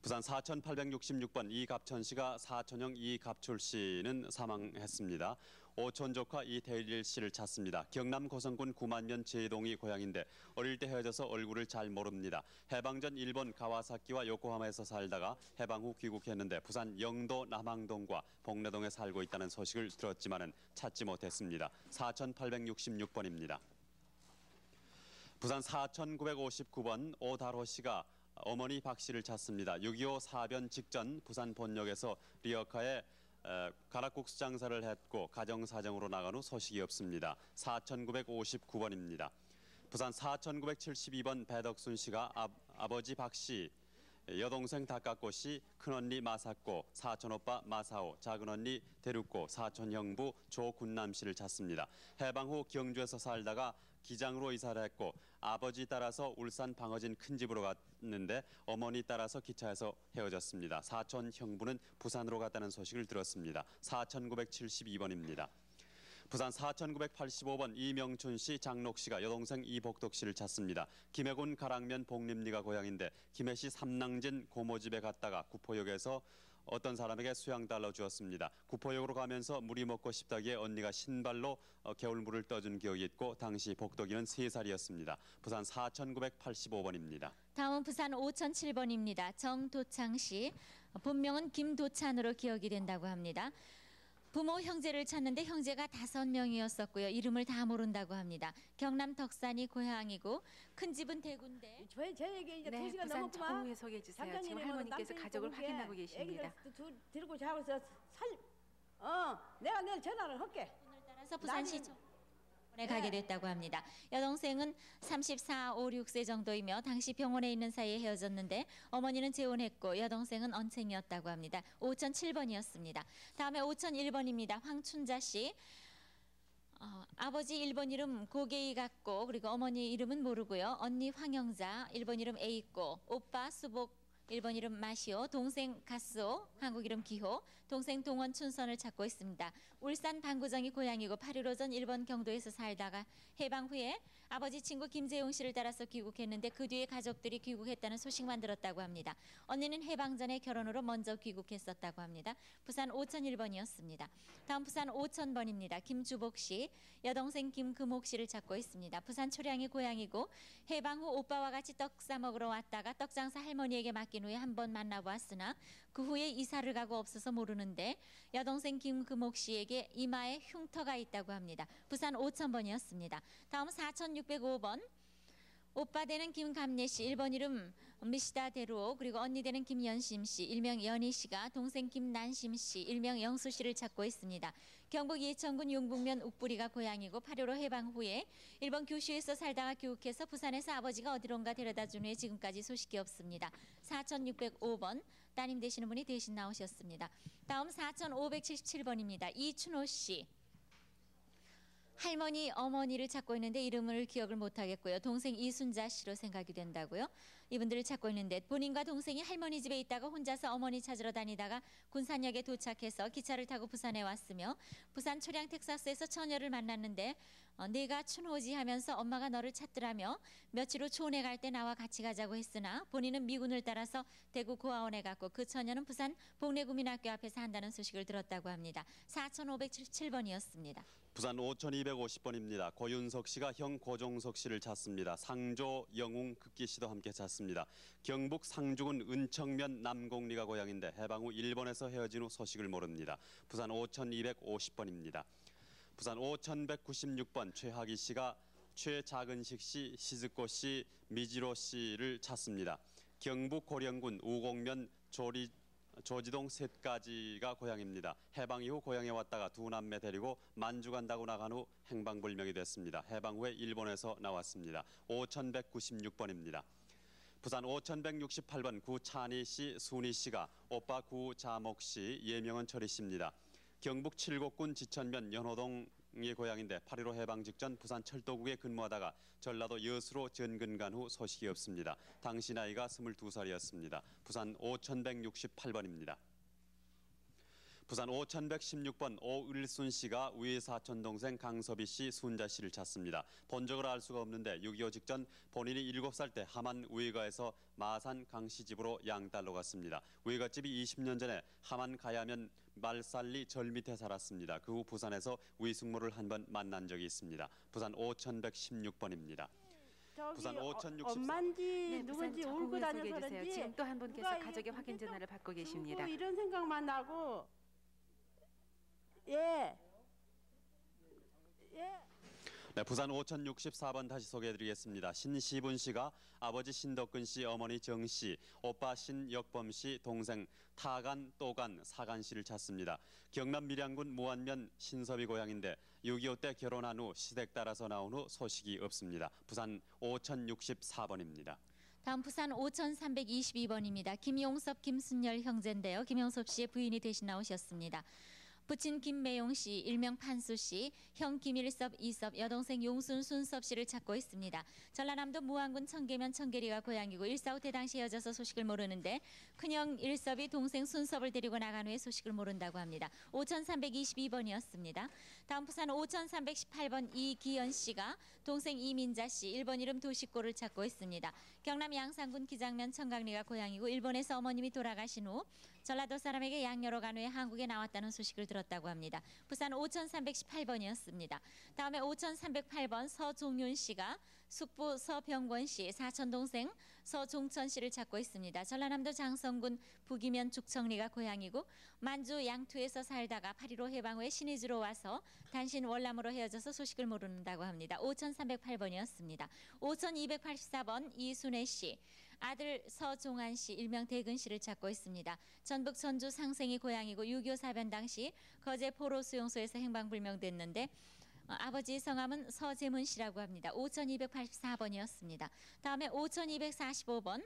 부산 4866번 이갑천 씨가 사촌형 이갑출 씨는 사망했습니다. 오촌 조카 이대일 씨를 찾습니다. 경남 고성군 구만면 제동이 고향인데 어릴 때 헤어져서 얼굴을 잘 모릅니다. 해방 전 일본 가와사키와 요코하마에서 살다가 해방 후 귀국했는데 부산 영도 남항동과 복내동에 살고 있다는 소식을 들었지만은 찾지 못했습니다. 4866번입니다. 부산 4959번 오달호 씨가 어머니 박 씨를 찾습니다. 6.25 사변 직전 부산 본역에서 리어카에 가락국수 장사를 했고 가정사정으로 나간 후 소식이 없습니다. 4959번입니다. 부산 4972번 배덕순 씨가 아버지 박 씨, 여동생 다카코 씨, 큰언니 마사코, 사촌오빠 마사오, 작은언니 대륙고, 사촌 형부 조군남 씨를 찾습니다. 해방 후 경주에서 살다가 기장으로 이사를 했고 아버지 따라서 울산 방어진 큰 집으로 갔는데 어머니 따라서 기차에서 헤어졌습니다. 사촌 형부는 부산으로 갔다는 소식을 들었습니다. 4972번입니다. 부산 4985번 이명춘 씨, 장록 씨가 여동생 이복덕 씨를 찾습니다. 김해군 가락면 복림리가 고향인데 김해 씨 삼낭진 고모 집에 갔다가 구포역에서 어떤 사람에게 수양달러 주었습니다. 구포역으로 가면서 물이 먹고 싶다기에 언니가 신발로 겨울물을 떠준 기억이 있고 당시 복덕이는 3살이었습니다. 부산 4985번입니다. 다음은 부산 5007번입니다. 정도창 씨, 본명은 김도찬으로 기억이 된다고 합니다. 부모 형제를 찾는데 형제가 5명이었었고요. 이름을 다 모른다고 합니다. 경남 덕산이 고향이고 큰 집은 대구인데. 저에게 이제 네, 2시간 부산 넘었구만. 정우에 소개해 주세요. 지금 할머니께서 가족을 확인하고 계십니다. 애기를 데리고 자고서 내가 내일 전화를 할게. 따라서 부산시청에 가게 됐다고 합니다. 여동생은 34, 5, 6세 정도이며 당시 병원에 있는 사이에 헤어졌는데 어머니는 재혼했고 여동생은 언챙이였다고 합니다. 5007번이었습니다. 다음에 5001번입니다. 황춘자 씨. 아버지 1번 이름 고계이 같고 그리고 어머니 이름은 모르고요. 언니 황영자 1번 이름 에이꼬, 오빠 수복 1번 이름 마시오, 동생 가스오, 한국 이름 기호, 동생 동원 춘선을 찾고 있습니다. 울산 방구정이 고향이고 8.15 전 일본 경도에서 살다가 해방 후에 아버지 친구 김재용 씨를 따라서 귀국했는데 그 뒤에 가족들이 귀국했다는 소식만 들었다고 합니다. 언니는 해방 전에 결혼으로 먼저 귀국했었다고 합니다. 부산 5001번이었습니다. 다음 부산 5000번입니다. 김주복 씨, 여동생 김금옥 씨를 찾고 있습니다. 부산 초량이 고향이고 해방 후 오빠와 같이 떡 싸먹으러 왔다가 떡장사 할머니에게 맡긴 후에 한번 만나보았으나 그 후에 이사를 가고 없어서 모르는데 여동생 김금옥 씨에게 이마에 흉터가 있다고 합니다. 부산 5000번이었습니다. 다음 4605번 오빠 되는 김감례 씨, 1번 이름 미시다 대로 그리고 언니 되는 김연심 씨, 일명 연희 씨가 동생 김난심 씨, 일명 영수 씨를 찾고 있습니다. 경북 예천군 용북면 욱부리가 고향이고 8.15 해방 후에 일본 교슈에서 살다가 귀국해서 부산에서 아버지가 어디론가 데려다 준 후에 지금까지 소식이 없습니다. 4605번 따님 되시는 분이 대신 나오셨습니다. 다음 4577번입니다. 이춘호 씨. 할머니, 어머니를 찾고 있는데 이름을 기억을 못하겠고요. 동생 이순자 씨로 생각이 된다고요. 이분들을 찾고 있는데 본인과 동생이 할머니 집에 있다가 혼자서 어머니 찾으러 다니다가 군산역에 도착해서 기차를 타고 부산에 왔으며 부산 초량 텍사스에서 처녀를 만났는데 네가 춘호지 하면서 엄마가 너를 찾더라며 며칠 후 초원에 갈 때 나와 같이 가자고 했으나 본인은 미군을 따라서 대구 고아원에 갔고 그 처녀는 부산 복례구민학교 앞에서 한다는 소식을 들었다고 합니다. 4577번이었습니다. 부산 5250번입니다. 고윤석 씨가 형 고종석 씨를 찾습니다. 상조, 영웅, 극기 씨도 함께 찾습니다. 경북 상주군 은청면 남곡리가 고향인데 해방 후 일본에서 헤어진 후 소식을 모릅니다. 부산 5250번입니다. 부산 5196번 최하기 씨가 최작은식 씨, 시즈코 씨, 미지로 씨를 찾습니다. 경북 고령군 우곡면 조지동 셋가지가 고향입니다. 해방 이후 고향에 왔다가 두 남매 데리고 만주 간다고 나간 후 행방불명이 됐습니다. 해방 후에 일본에서 나왔습니다. 5196번입니다. 부산 5168번 구찬희 씨, 순희 씨가 오빠 구자목 씨, 예명은 철희 씨입니다. 경북 칠곡군 지천면 연호동이 고향인데 8.15 해방 직전 부산 철도국에 근무하다가 전라도 여수로 전근간 후 소식이 없습니다. 당시 나이가 22살이었습니다. 부산 5168번입니다. 부산 5116번 오을순 씨가 우리 사촌 동생 강섭희 씨, 순자 씨를 찾습니다. 본적을 알 수가 없는데 6.25 직전 본인이 7살 때 함안 우회가에서 마산 강씨 집으로 양딸로 갔습니다. 우회가집이 20년 전에 함안 가야면 말살리 절 밑에 살았습니다. 그 후 부산에서 위숙모를 한 번 만난 적이 있습니다. 부산 5116번입니다. 부산 5064. 엄마인지 누군지 울고 다녀서 그런지 지금 또 한 분께서 가족의 확인 전화를 받고 계십니다. 이런 생각만 나고 예. 네, 부산 5064번 다시 소개해드리겠습니다. 신시분 씨가 아버지 신덕근 씨, 어머니 정 씨, 오빠 신역범 씨, 동생 타간, 또간, 사간 씨를 찾습니다. 경남 밀양군 무안면 신섭이 고향인데 6.25 때 결혼한 후 시댁 따라서 나온 후 소식이 없습니다. 부산 5064번입니다. 다음 부산 5322번입니다. 김용섭, 김순열 형제인데요. 김용섭 씨의 부인이 대신 나오셨습니다. 부친 김매용 씨, 일명 판수 씨, 형 김일섭, 이섭, 여동생 용순, 순섭 씨를 찾고 있습니다. 전라남도 무안군 청계면 청계리가 고향이고 1.45 때 당시 헤어져서 소식을 모르는데 큰형 일섭이 동생 순섭을 데리고 나간 후에 소식을 모른다고 합니다. 5322번이었습니다. 다음 부산 5318번 이기연 씨가 동생 이민자 씨, 일본 이름 도시골을 찾고 있습니다. 경남 양산군 기장면 청강리가 고향이고 일본에서 어머님이 돌아가신 후 전라도 사람에게 양녀로 간 후에 한국에 나왔다는 소식을 들었다고 합니다. 부산 5318번이었습니다. 다음에 5308번 서종윤 씨가 숙부 서병권 씨, 사촌 동생 서종천 씨를 찾고 있습니다. 전라남도 장성군 북이면 죽청리가 고향이고 만주 양투에서 살다가 8.15 해방 후에 신의주로 와서 단신 월남으로 헤어져서 소식을 모른다고 합니다. 5308번이었습니다. 5284번 이순애 씨, 아들 서종한 씨, 일명 대근 씨를 찾고 있습니다. 전북 전주 상생이 고향이고 6.25 사변 당시 거제 포로 수용소에서 행방불명됐는데 아버지 성함은 서재문 씨라고 합니다. 5284번이었습니다. 다음에 5245번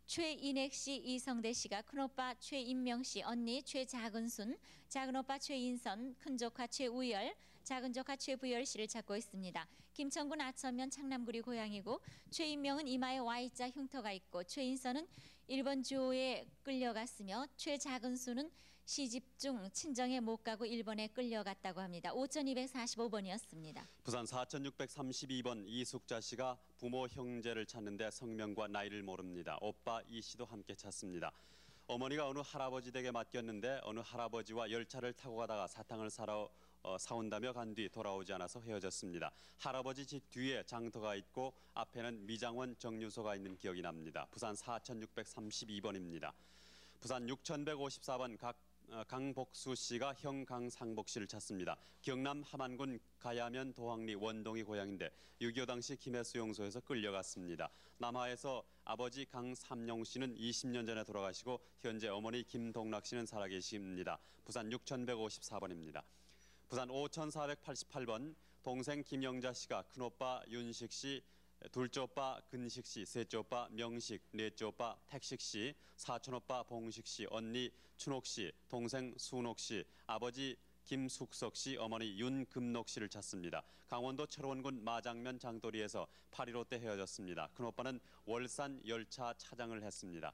최인액 씨, 이성대 씨가 큰오빠 최인명 씨, 언니 최작은순, 작은오빠 최인선, 큰조카 최우열, 작은조카 최부열 씨를 찾고 있습니다. 김천군 아천면 창남구리 고향이고 최인명은 이마에 Y자 흉터가 있고 최인선은 일본 주호에 끌려갔으며 최작은순은 시집 중 친정에 못 가고 일본에 끌려갔다고 합니다. 5245번이었습니다. 부산 4632번 이숙자 씨가 부모 형제를 찾는데 성명과 나이를 모릅니다. 오빠 이 씨도 함께 찾습니다. 어머니가 어느 할아버지 댁에 맡겼는데 어느 할아버지와 열차를 타고 가다가 사탕을 사온다며 간 뒤 돌아오지 않아서 헤어졌습니다. 할아버지 집 뒤에 장터가 있고 앞에는 미장원 정류소가 있는 기억이 납니다. 부산 4632번입니다. 부산 6154번 강복수 씨가 형 강상복 씨를 찾습니다. 경남 함안군 가야면 도항리 원동이 고향인데 6.25 당시 김해수용소에서 끌려갔습니다. 남하에서 아버지 강삼용 씨는 20년 전에 돌아가시고 현재 어머니 김동락 씨는 살아계십니다. 부산 6154번입니다. 부산 5488번 동생 김영자 씨가 큰오빠 윤식 씨, 둘째 오빠 근식 씨, 셋째 오빠 명식, 넷째 오빠 택식 씨, 사촌 오빠 봉식 씨, 언니 춘옥 씨, 동생 수옥 씨, 아버지 김숙석 씨, 어머니 윤금록 씨를 찾습니다. 강원도 철원군 마장면 장도리에서 8.15 때 헤어졌습니다. 큰오빠는 월산 열차 차장을 했습니다.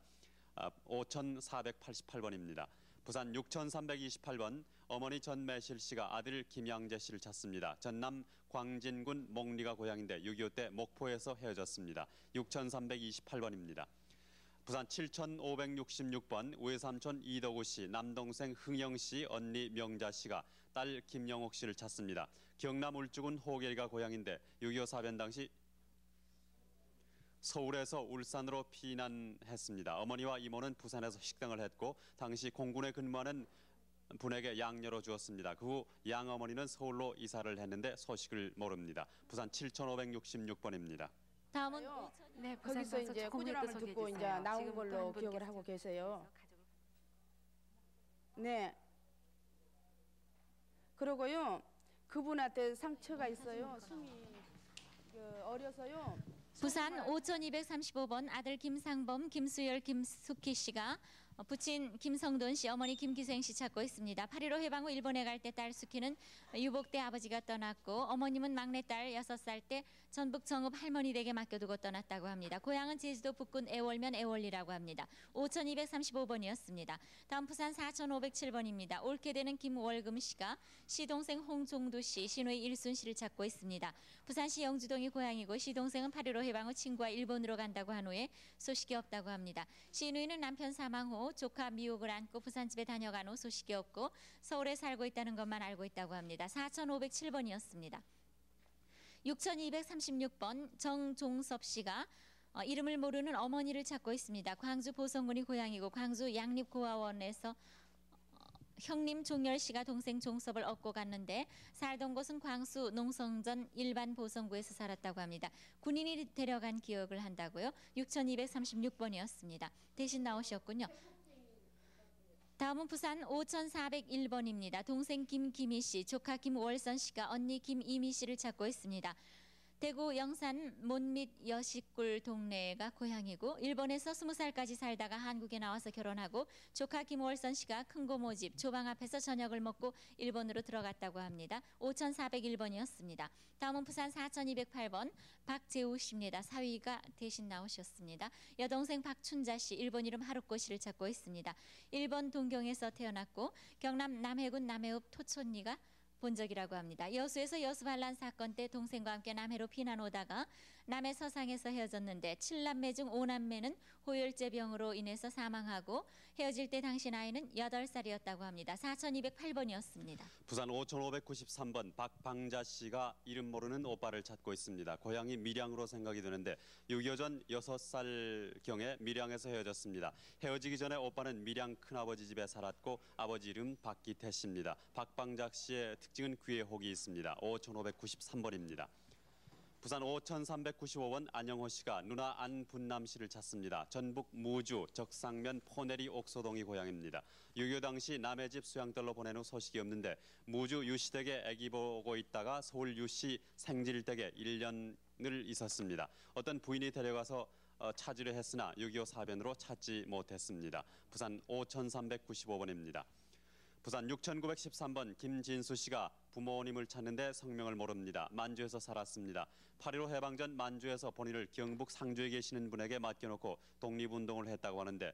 5488번입니다. 부산 6328번 어머니 전매실 씨가 아들 김양재 씨를 찾습니다. 전남 광진군 목리가 고향인데 6.25 때 목포에서 헤어졌습니다. 6328번입니다. 부산 7566번 외삼촌 이덕우 씨, 남동생 흥영 씨, 언니 명자 씨가 딸 김영옥 씨를 찾습니다. 경남 울주군 호계리가 고향인데 6.25 사변 당시 서울에서 울산으로 피난했습니다. 어머니와 이모는 부산에서 식당을 했고 당시 공군에 근무하는 분에게 양녀로 주었습니다. 그 후 양어머니는 서울로 이사를 했는데 소식을 모릅니다. 부산 7566번입니다. 다음은 네, 거기서 이제 호주람을 듣고 이제 나온 걸로 기억을 하고 계세요. 네. 그러고요. 그분한테 상처가 있어요. 숨이 어려서요. 부산 5235번 아들 김상범, 김수열, 김숙희 씨가 부친 김성돈 씨, 어머니 김기생 씨 찾고 있습니다. 8.15 해방 후 일본에 갈 때 딸 숙희는 유복 때 아버지가 떠났고 어머님은 막내딸 6살 때 전북 정읍 할머니 댁에 맡겨두고 떠났다고 합니다. 고향은 제주도 북군 애월면 애월리라고 합니다. 5235번이었습니다. 다음 부산 4507번입니다. 옳게 되는 김월금 씨가 시동생 홍종두 씨, 시누이 일순 씨를 찾고 있습니다. 부산시 영주동이 고향이고 시동생은 8.15 해방 후 친구와 일본으로 간다고 한 후에 소식이 없다고 합니다. 시누이는 남편 사망 후 조카 미옥을 안고 부산집에 다녀간 후 소식이 없고 서울에 살고 있다는 것만 알고 있다고 합니다. 4507번이었습니다. 6236번 정종섭 씨가 이름을 모르는 어머니를 찾고 있습니다. 광주 보성군이 고향이고 광주 양립고아원에서 형님 종열 씨가 동생 종섭을 얻고 갔는데 살던 곳은 광수 농성전 일반 보성구에서 살았다고 합니다. 군인이 데려간 기억을 한다고요. 6236번이었습니다. 대신 나오셨군요. 다음은 부산 5401번입니다. 동생 김기미 씨, 조카 김월선 씨가 언니 김이미 씨를 찾고 있습니다. 대구 영산 못밑 여식굴 동네가 고향이고 일본에서 20살까지 살다가 한국에 나와서 결혼하고 조카 김월선 씨가 큰고 모집 조방 앞에서 저녁을 먹고 일본으로 들어갔다고 합니다. 5401번이었습니다. 다음은 부산 4208번 박재우 씨입니다. 사위가 대신 나오셨습니다. 여동생 박춘자 씨, 일본 이름 하루코 씨를 찾고 있습니다. 일본 동경에서 태어났고 경남 남해군 남해읍 토촌리가 본적이라고 합니다. 여수에서 여수 반란 사건 때 동생과 함께 남해로 피난 오다가 남해 서상에서 헤어졌는데 7남매 중 5남매는 호열제병으로 인해서 사망하고 헤어질 때 당시 나이는 8살이었다고 합니다. 4208번이었습니다. 부산 5593번 박방자 씨가 이름 모르는 오빠를 찾고 있습니다. 고향이 밀양으로 생각이 드는데 6.25 전 6살경에 밀양에서 헤어졌습니다. 헤어지기 전에 오빠는 밀양 큰아버지 집에 살았고 아버지 이름 박기태 씨입니다. 박방자 씨의 특징은 귀에 혹이 있습니다. 5593번입니다. 부산 5395번 안영호 씨가 누나 안분남 씨를 찾습니다. 전북 무주 적상면 포내리 옥소동이 고향입니다. 6.25 당시 남의 집 수양떨로 보낸 후 소식이 없는데 무주 유씨댁에 아기 보고 있다가 서울 유씨 생질댁에 1년을 있었습니다. 어떤 부인이 데려가서 찾으려 했으나 6.25 사변으로 찾지 못했습니다. 부산 5395번입니다. 부산 6913번 김진수 씨가 부모님을 찾는데 성명을 모릅니다. 만주에서 살았습니다. 8.15 해방전 만주에서 본인을 경북 상주에 계시는 분에게 맡겨놓고 독립운동을 했다고 하는데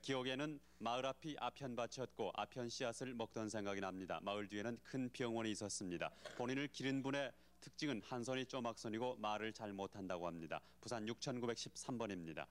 기억에는 마을 앞이 아편밭이었고 아편 씨앗을 먹던 생각이 납니다. 마을 뒤에는 큰 병원이 있었습니다. 본인을 기른 분의 특징은 한 손이 쪼막손이고 말을 잘 못한다고 합니다. 부산 6913번입니다.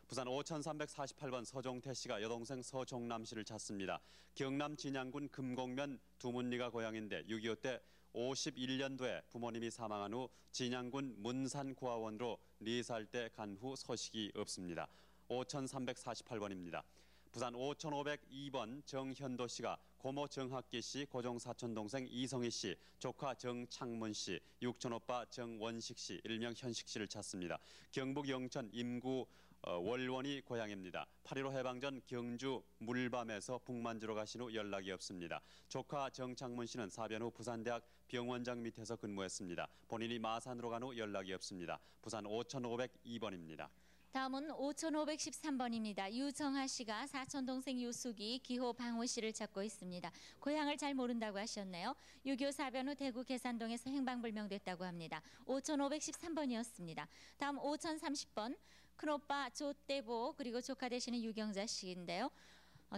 부산 5348번 서종태 씨가 여동생 서종남 씨를 찾습니다. 경남 진양군 금곡면 두문리가 고향인데 6.25 때 51년도에 부모님이 사망한 후 진양군 문산구화원으로 4살 때 간 후 소식이 없습니다. 5348번입니다. 부산 5502번 정현도 씨가 고모 정학기 씨, 고종 사촌 동생 이성희 씨, 조카 정창문 씨, 육촌 오빠 정원식 씨, 일명 현식 씨를 찾습니다. 경북 영천 임구 월원이 고향입니다. 8.15 해방전 경주 물밤에서 북만주로 가신 후 연락이 없습니다. 조카 정창문 씨는 사변 후 부산대학 병원장 밑에서 근무했습니다. 본인이 마산으로 간 후 연락이 없습니다. 부산 5502번입니다. 다음은 5513번입니다. 유정하 씨가 사촌 동생 유숙이 기호 방호 씨를 찾고 있습니다. 고향을 잘 모른다고 하셨네요. 6.25 사변 후 대구 계산동에서 행방불명됐다고 합니다. 5513번이었습니다. 다음 5030번 큰오빠 조대보 그리고 조카 되시는 유경자 씨인데요.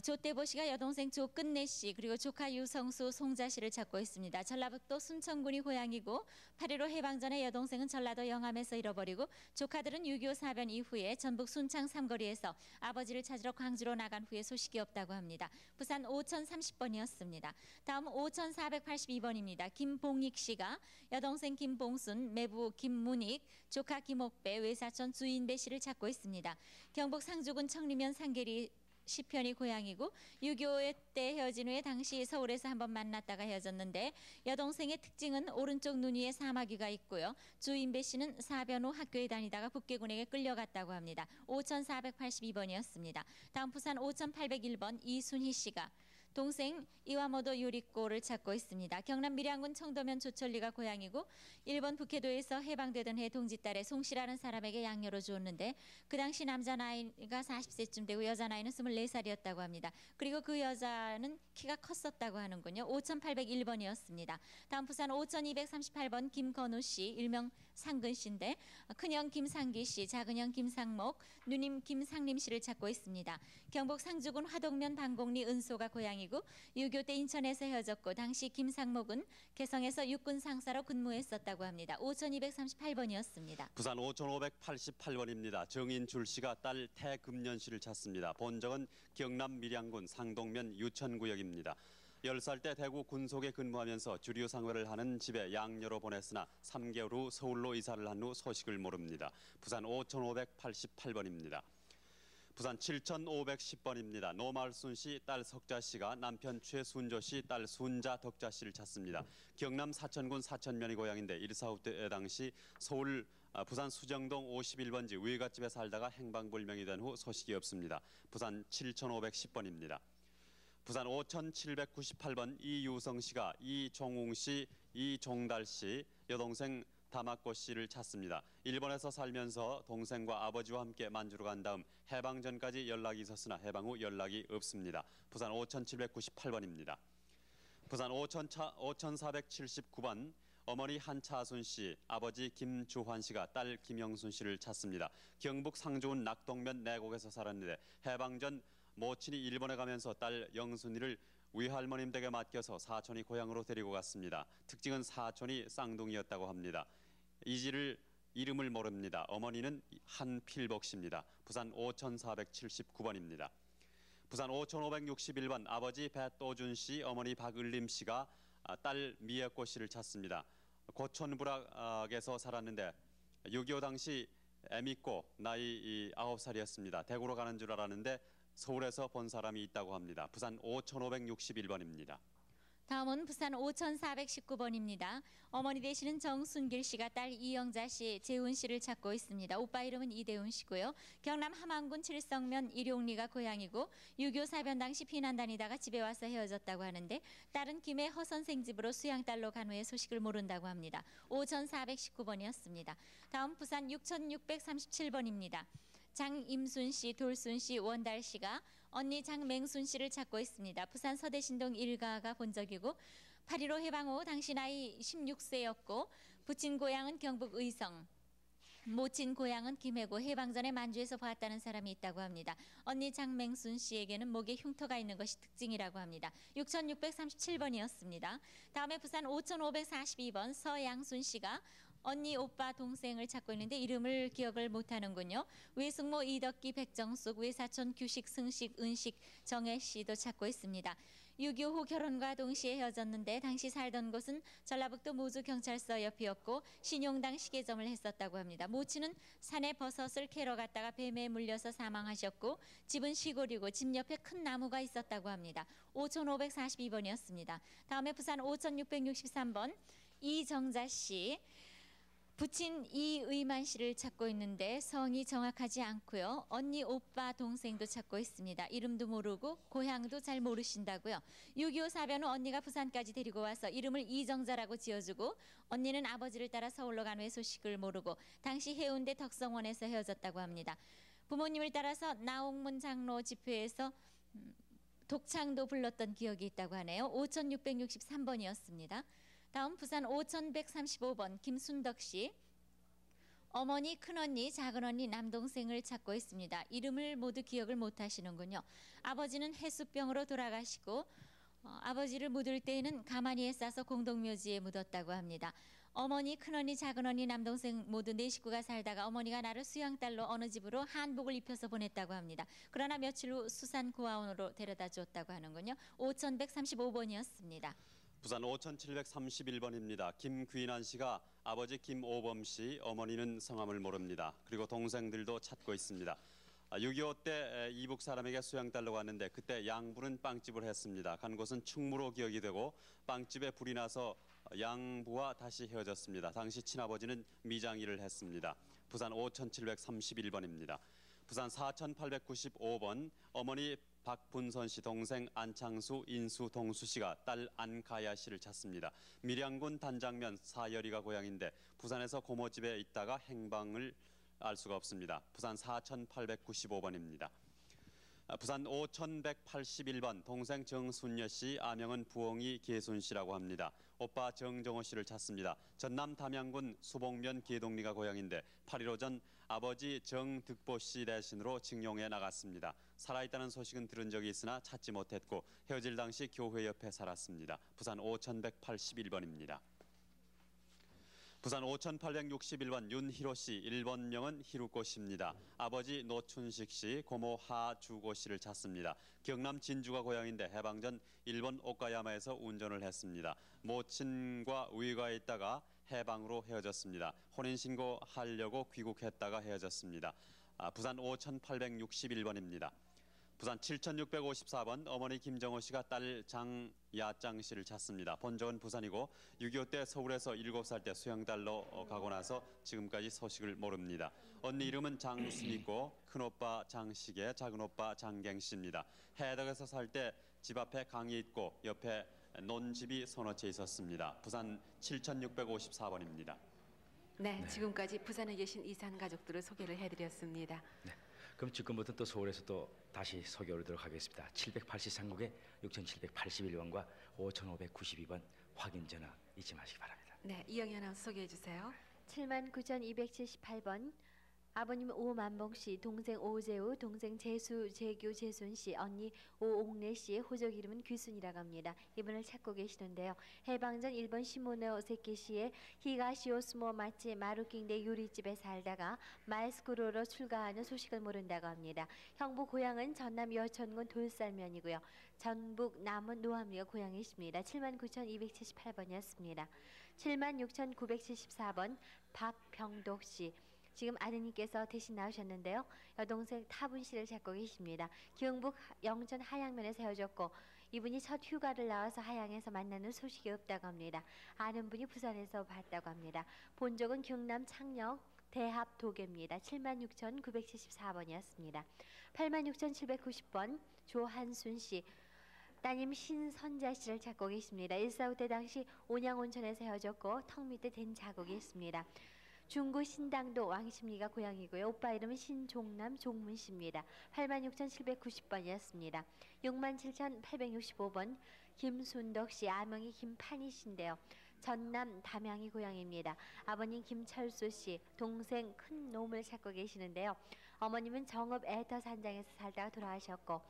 조대보 씨가 여동생 조끝내 씨 그리고 조카 유성수 송자 씨를 찾고 있습니다. 전라북도 순천군이 고향이고 8.15 해방전에 여동생은 전라도 영암에서 잃어버리고 조카들은 6.25 사변 이후에 전북 순창 삼거리에서 아버지를 찾으러 광주로 나간 후에 소식이 없다고 합니다. 부산 5030번이었습니다. 다음 5482번입니다. 김봉익 씨가 여동생 김봉순, 매부 김문익, 조카 김옥배, 외사촌 주인배 씨를 찾고 있습니다. 경북 상주군 청리면 상계리 시편이 고향이고 6.25 때 헤어진 후에 당시 서울에서 한번 만났다가 헤어졌는데 여동생의 특징은 오른쪽 눈 위에 사마귀가 있고요. 주인배 씨는 사변 후 학교에 다니다가 북계군에게 끌려갔다고 합니다. 5482번이었습니다. 다음 부산 5801번 이순희 씨가 동생 이와모도 유리꼬를 찾고 있습니다. 경남 밀양군 청도면 조철리가 고향이고 일본 북해도에서 해방되던 해 동짓달에 송씨라는 사람에게 양녀로 주었는데 그 당시 남자 나이가 40세쯤 되고 여자 나이는 24살이었다고 합니다. 그리고 그 여자는 키가 컸었다고 하는군요. 5801번이었습니다. 다음 부산 5238번 김건우 씨, 일명 상근 씨인데 큰형 김상기 씨, 작은형 김상목, 누님 김상림 씨를 찾고 있습니다. 경북 상주군 화동면 방곡리 은소가 고향이고 6.25 때 인천에서 헤어졌고 당시 김상목은 개성에서 육군 상사로 근무했었다고 합니다. 5238번이었습니다. 부산 5588번입니다. 정인줄 씨가 딸 태금년 씨를 찾습니다. 본적은 경남 밀양군 상동면 유천구역입니다. 10살 때 대구 군속에 근무하면서 주류 상회를 하는 집에 양녀로 보냈으나 3개월 후 서울로 이사를 한 후 소식을 모릅니다. 부산 5588번입니다. 부산 7510번입니다. 노말순 씨 딸 석자 씨가 남편 최순조 씨 딸 순자 덕자 씨를 찾습니다. 경남 사천군 사천면이 고향인데 1.4후 때 당시 서울 부산 수정동 51번지 외갓집에 살다가 행방불명이 된 후 소식이 없습니다. 부산 7510번입니다. 부산 5798번 이유성 씨가 이종웅 씨, 이종달 씨, 여동생 다마코 씨를 찾습니다. 일본에서 살면서 동생과 아버지와 함께 만주로 간 다음 해방 전까지 연락이 있었으나 해방 후 연락이 없습니다. 부산 5798번입니다. 부산 5479번 어머니 한차순 씨, 아버지 김주환 씨가 딸 김영순 씨를 찾습니다. 경북 상주군 낙동면 내곡에서 살았는데 해방 전 모친이 일본에 가면서 딸 영순이를 외할머님 댁에 맡겨서 사촌이 고향으로 데리고 갔습니다. 특징은 사촌이 쌍둥이였다고 합니다. 이름을 모릅니다. 어머니는 한필복 씨입니다. 부산 5479번입니다. 부산 5561번 아버지 배또준 씨, 어머니 박을림 씨가 딸 미애꽃 씨를 찾습니다. 고촌부락에서 살았는데 6.25 당시 애밌고 나이 9살이었습니다. 대구로 가는 줄 알았는데 서울에서 본 사람이 있다고 합니다. 부산 5561번입니다. 다음은 부산 5419번입니다. 어머니 되시는 정순길 씨가 딸 이영자 씨, 재훈 씨를 찾고 있습니다. 오빠 이름은 이대훈 씨고요. 경남 함안군 칠성면 일용리가 고향이고 6.25 사변 당시 피난 다니다가 집에 와서 헤어졌다고 하는데 딸은 김해 허선생 집으로 수양딸로 간 후에 소식을 모른다고 합니다. 5419번이었습니다. 다음 부산 6637번입니다. 장임순 씨, 돌순 씨, 원달 씨가 언니 장맹순 씨를 찾고 있습니다. 부산 서대신동 일가가 본적이고 8.15 해방 후 당시 나이 16세였고 부친 고향은 경북 의성, 모친 고향은 김해고 해방 전에 만주에서 봤다는 사람이 있다고 합니다. 언니 장맹순 씨에게는 목에 흉터가 있는 것이 특징이라고 합니다. 6637번이었습니다. 다음에 부산 5542번 서양순 씨가 언니, 오빠, 동생을 찾고 있는데 이름을 기억을 못하는군요. 외숙모 이덕기, 백정숙, 외사촌 규식, 승식, 은식, 정혜 씨도 찾고 있습니다. 6.25 후 결혼과 동시에 헤어졌는데 당시 살던 곳은 전라북도 모주경찰서 옆이었고 신용당 시계점을 했었다고 합니다. 모친은 산에 버섯을 캐러 갔다가 뱀에 물려서 사망하셨고 집은 시골이고 집 옆에 큰 나무가 있었다고 합니다. 5542번이었습니다. 다음에 부산 5663번 이정자 씨. 부친 이의만 씨를 찾고 있는데 성이 정확하지 않고요. 언니, 오빠, 동생도 찾고 있습니다. 이름도 모르고 고향도 잘 모르신다고요. 6.25 사변 후 언니가 부산까지 데리고 와서 이름을 이정자라고 지어주고 언니는 아버지를 따라 서울로 간 후에 소식을 모르고 당시 해운대 덕성원에서 헤어졌다고 합니다. 부모님을 따라서 나옥문 장로 집회에서 독창도 불렀던 기억이 있다고 하네요. 5663번이었습니다. 다음 부산 5135번 김순덕 씨. 어머니, 큰언니, 작은언니, 남동생을 찾고 있습니다. 이름을 모두 기억을 못하시는군요. 아버지는 해수병으로 돌아가시고 아버지를 묻을 때에는 가마니에 싸서 공동묘지에 묻었다고 합니다. 어머니, 큰언니, 작은언니, 남동생 모두 네 식구가 살다가 어머니가 나를 수양딸로 어느 집으로 한복을 입혀서 보냈다고 합니다. 그러나 며칠 후 수산 고아원으로 데려다 줬다고 하는군요. 5135번이었습니다. 부산 5731번입니다. 김귀난 씨가 아버지 김오범 씨, 어머니는 성함을 모릅니다. 그리고 동생들도 찾고 있습니다. 6.25 때 이북 사람에게 수양딸로 갔는데 그때 양부는 빵집을 했습니다. 간 곳은 충무로 기억이 되고 빵집에 불이 나서 양부와 다시 헤어졌습니다. 당시 친아버지는 미장 일을 했습니다. 부산 5731번입니다. 부산 4895번 어머니 박분선 씨, 동생 안창수, 인수, 동수 씨가 딸 안가야 씨를 찾습니다. 밀양군 단장면 사열이가 고향인데 부산에서 고모집에 있다가 행방을 알 수가 없습니다. 부산 4895번입니다. 부산 5181번 동생 정순여 씨, 아명은 부엉이 계순 씨라고 합니다. 오빠 정정호 씨를 찾습니다. 전남 담양군 수봉면 계동리가 고향인데 8.15 전 아버지 정득보 씨 대신으로 징용해 나갔습니다. 살아있다는 소식은 들은 적이 있으나 찾지 못했고 헤어질 당시 교회 옆에 살았습니다. 부산 5181번입니다. 부산 5861번 윤희로 씨, 일본명은 히루코 씨입니다. 아버지 노춘식 씨, 고모 하주고 씨를 찾습니다. 경남 진주가 고향인데 해방 전 일본 오카야마에서 운전을 했습니다. 모친과 의가에 있다가 해방으로 헤어졌습니다. 혼인신고 하려고 귀국했다가 헤어졌습니다. 부산 5861번입니다. 부산 7654번 어머니 김정호 씨가 딸 장야짱 씨를 찾습니다. 본적은 부산이고 6.25 때 서울에서 7살 때 수영달러 가고 나서 지금까지 소식을 모릅니다. 언니 이름은 장순이고 큰오빠 장시계, 작은오빠 장갱 씨입니다. 해덕에서 살 때 집 앞에 강이 있고 옆에 논집이 서너 채 있었습니다. 부산 7654번입니다. 네, 지금까지 부산에 계신 이산 가족들을 소개를 해드렸습니다. 네. 그럼 지금부터 또 서울에서 또 다시 소개 올리도록 하겠습니다. 783국에 6781번과 5592번 확인 전화 잊지 마시기 바랍니다. 네, 이영희 아나운서 소개해 주세요. 79,278번 아버님 오만봉 씨, 동생 오재우, 동생 재수, 재규, 재순 씨, 언니 오옥래 씨, 호적 이름은 귀순이라고 합니다. 이분을 찾고 계시는데요. 해방전 일본 시모네 오세키 씨의 히가시오스모 마치 마루킹대 요리집에 살다가 마이스쿠로로 출가하는 소식을 모른다고 합니다. 형부 고향은 전남 여천군 돌살면이고요. 전북 남원 노암리가 고향이십니다. 79,278번이었습니다. 76,974번 박병독 씨. 지금 아드님께서 대신 나오셨는데요. 여동생 타분 씨를 찾고 계십니다. 경북 영천 하양면에서 헤어졌고 이분이 첫 휴가를 나와서 하양에서 만나는 소식이 없다고 합니다. 아는 분이 부산에서 봤다고 합니다. 본적은 경남 창녕 대합 도계입니다. 76,974번이었습니다. 86,790번 조한순 씨. 따님 신선자 씨를 찾고 계십니다. 1.4.5 때 당시 온양온천에서 헤어졌고 턱 밑에 된 자국이 있습니다. 중구 신당도 왕십리가 고향이고요. 오빠 이름은 신종남 종문 씨입니다. 86,790번이었습니다. 67,865번 김순덕 씨, 아명이 김판희 씨인데요. 전남 담양이 고향입니다. 아버님 김철수 씨, 동생 큰 놈을 찾고 계시는데요. 어머님은 정읍 애터 산장에서 살다가 돌아가셨고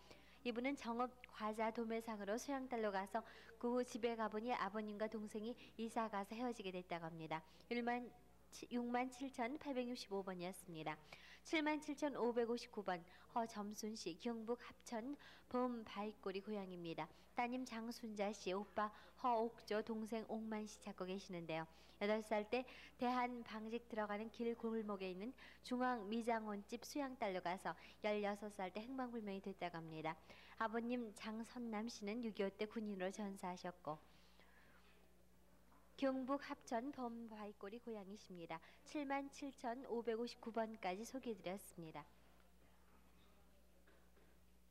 이분은 정읍 과자 도매상으로 수양달로 가서 그 후 집에 가보니 아버님과 동생이 이사 가서 헤어지게 됐다고 합니다. 67,865번이었습니다. 77,559번 허점순 씨, 경북 합천 범바위꼬리 고향입니다. 따님 장순자 씨, 오빠 허옥조, 동생 옥만 씨 찾고 계시는데요. 8살 때 대한 방직 들어가는 길 골목에 있는 중앙 미장원집 수양딸로 가서 16살 때 행방불명이 됐다고 합니다. 아버님 장선남 씨는 6.25 때 군인으로 전사하셨고 경북 합천 범바위꼬리 고향이십니다. 77,559번까지 소개해드렸습니다.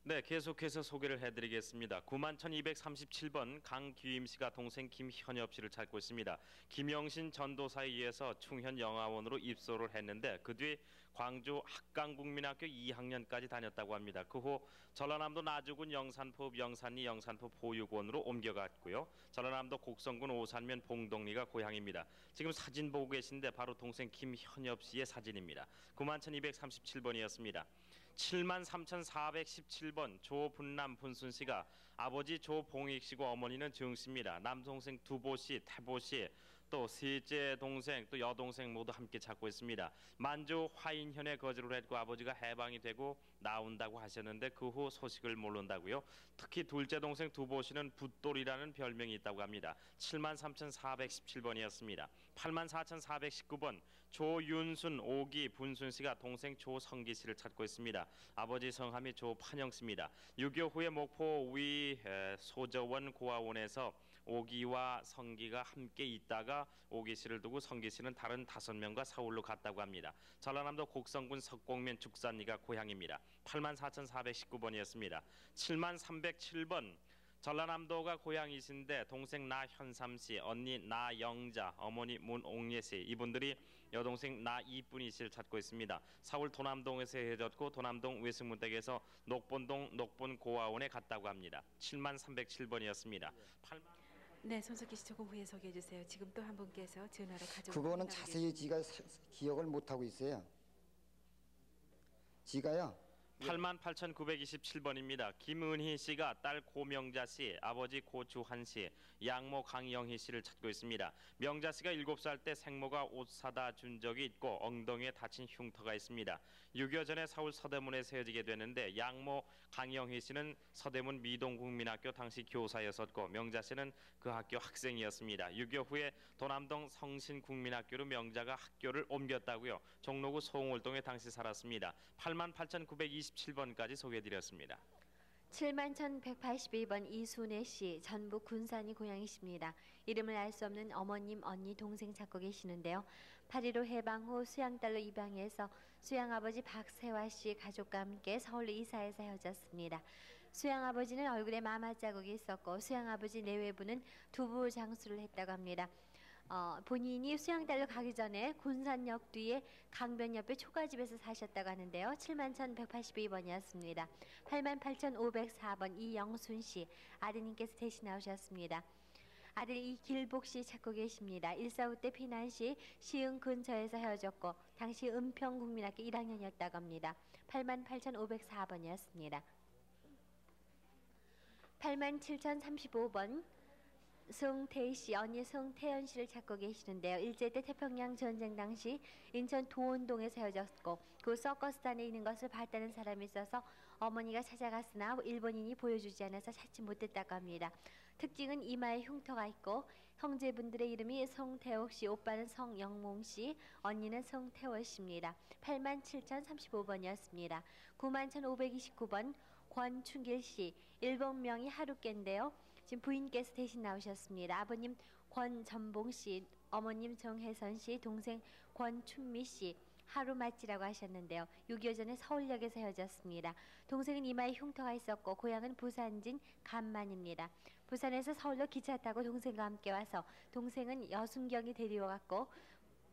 네, 계속해서 소개를 해드리겠습니다. 91,237번 강규임 씨가 동생 김현엽 씨를 찾고 있습니다. 김영신 전도사에 의해서 충현영화원으로 입소를 했는데 그 뒤 광주 학강국민학교 2학년까지 다녔다고 합니다. 그 후 전라남도 나주군 영산포 영산리 영산포 보육원으로 옮겨갔고요. 전라남도 곡성군 오산면 봉동리가 고향입니다. 지금 사진 보고 계신데 바로 동생 김현엽 씨의 사진입니다. 91,237번이었습니다. 73,417번 조분남 분순 씨가 아버지 조봉익 씨고 어머니는 정 씨입니다. 남동생 두보 씨, 태보 씨, 또 셋째 동생, 또 여동생 모두 함께 찾고 있습니다. 만주 화인현에 거주를 했고 아버지가 해방이 되고 나온다고 하셨는데 그 후 소식을 모른다고요. 특히 둘째 동생 두보 씨는 붓돌이라는 별명이 있다고 합니다. 73,417번이었습니다. 84,419번 조윤순, 오기, 분순 씨가 동생 조성기 씨를 찾고 있습니다. 아버지 성함이 조판영 씨입니다. 6.25 후에 목포 위 소저원 고아원에서 오기와 성기가 함께 있다가 오기 씨를 두고 성기 씨는 다른 5명과 서울로 갔다고 합니다. 전라남도 곡성군 석곡면 죽산리가 고향입니다. 84,419번이었습니다. 7307번 전라남도가 고향이신데 동생 나현삼 씨, 언니 나영자, 어머니 문옥예 씨, 이분들이 여동생 나이쁜이 씨를 찾고 있습니다. 서울 도남동에서 헤어졌고 도남동 외승문댁에서 녹본동 녹본고아원에 갔다고 합니다. 7307번이었습니다. 네, 손석희 씨 조금 후에 소개해 주세요. 지금 또 한 분께서 전화로 가져오고 그거는 자세히 지가 기억을 못 하고 있어요. 지가요 88,927번입니다. 김은희 씨가 딸 고명자 씨, 아버지 고주한 씨, 양모 강영희 씨를 찾고 있습니다. 명자 씨가 7살 때 생모가 옷 사다 준 적이 있고 엉덩이에 다친 흉터가 있습니다. 6.25 전에 서울 서대문에 세워지게 되는데 양모 강영희 씨는 서대문 미동국민학교 당시 교사였었고 명자 씨는 그 학교 학생이었습니다. 6.25 후에 도남동 성신국민학교로 명자가 학교를 옮겼다고요. 종로구 송월동에 당시 살았습니다. 88,927번까지 소개해드렸습니다. 71,182번 이순애 씨, 전북 군산이 고향이십니다. 이름을 알 수 없는 어머님, 언니, 동생 찾고 계시는데요. 8.15 해방 후 수양딸로 입양해서 수양아버지 박세화 씨 가족과 함께 서울로 이사해서 헤어졌습니다. 수양아버지는 얼굴에 마마 자국이 있었고 수양아버지 내외부는 두부 장수를 했다고 합니다. 본인이 수양딸로 가기 전에 군산역 뒤에 강변 옆에 초가집에서 사셨다고 하는데요. 71,182번이었습니다. 88,504번 이영순 씨, 아드님께서 대신 나오셨습니다. 아들 이길복 씨 찾고 계십니다. 1.45 때 피난 시 시흥 근처에서 헤어졌고 당시 은평국민학교 1학년이었다고 합니다. 88,504번이었습니다. 87,035번 송태희 씨, 언니 송태연 씨를 찾고 계시는데요. 일제 때 태평양 전쟁 당시 인천 도원동에서 헤어졌고 그 서커스단에 있는 것을 봤다는 사람이 있어서 어머니가 찾아갔으나 일본인이 보여주지 않아서 찾지 못했다고 합니다. 특징은 이마에 흉터가 있고 형제분들의 이름이 송태옥 씨, 오빠는 성영몽 씨, 언니는 송태월 씨입니다. 87,035번이었습니다. 91,529번 권춘길 씨, 일본명이 하루께인데요. 지금 부인께서 대신 나오셨습니다. 아버님 권전봉 씨, 어머님 정혜선 씨, 동생 권춘미 씨, 하루 맞지라고 하셨는데요. 6.25 전에 서울역에서 헤어졌습니다. 동생은 이마에 흉터가 있었고 고향은 부산진 간만입니다. 부산에서 서울로 기차 타고 동생과 함께 와서 동생은 여순경이 데리러갔고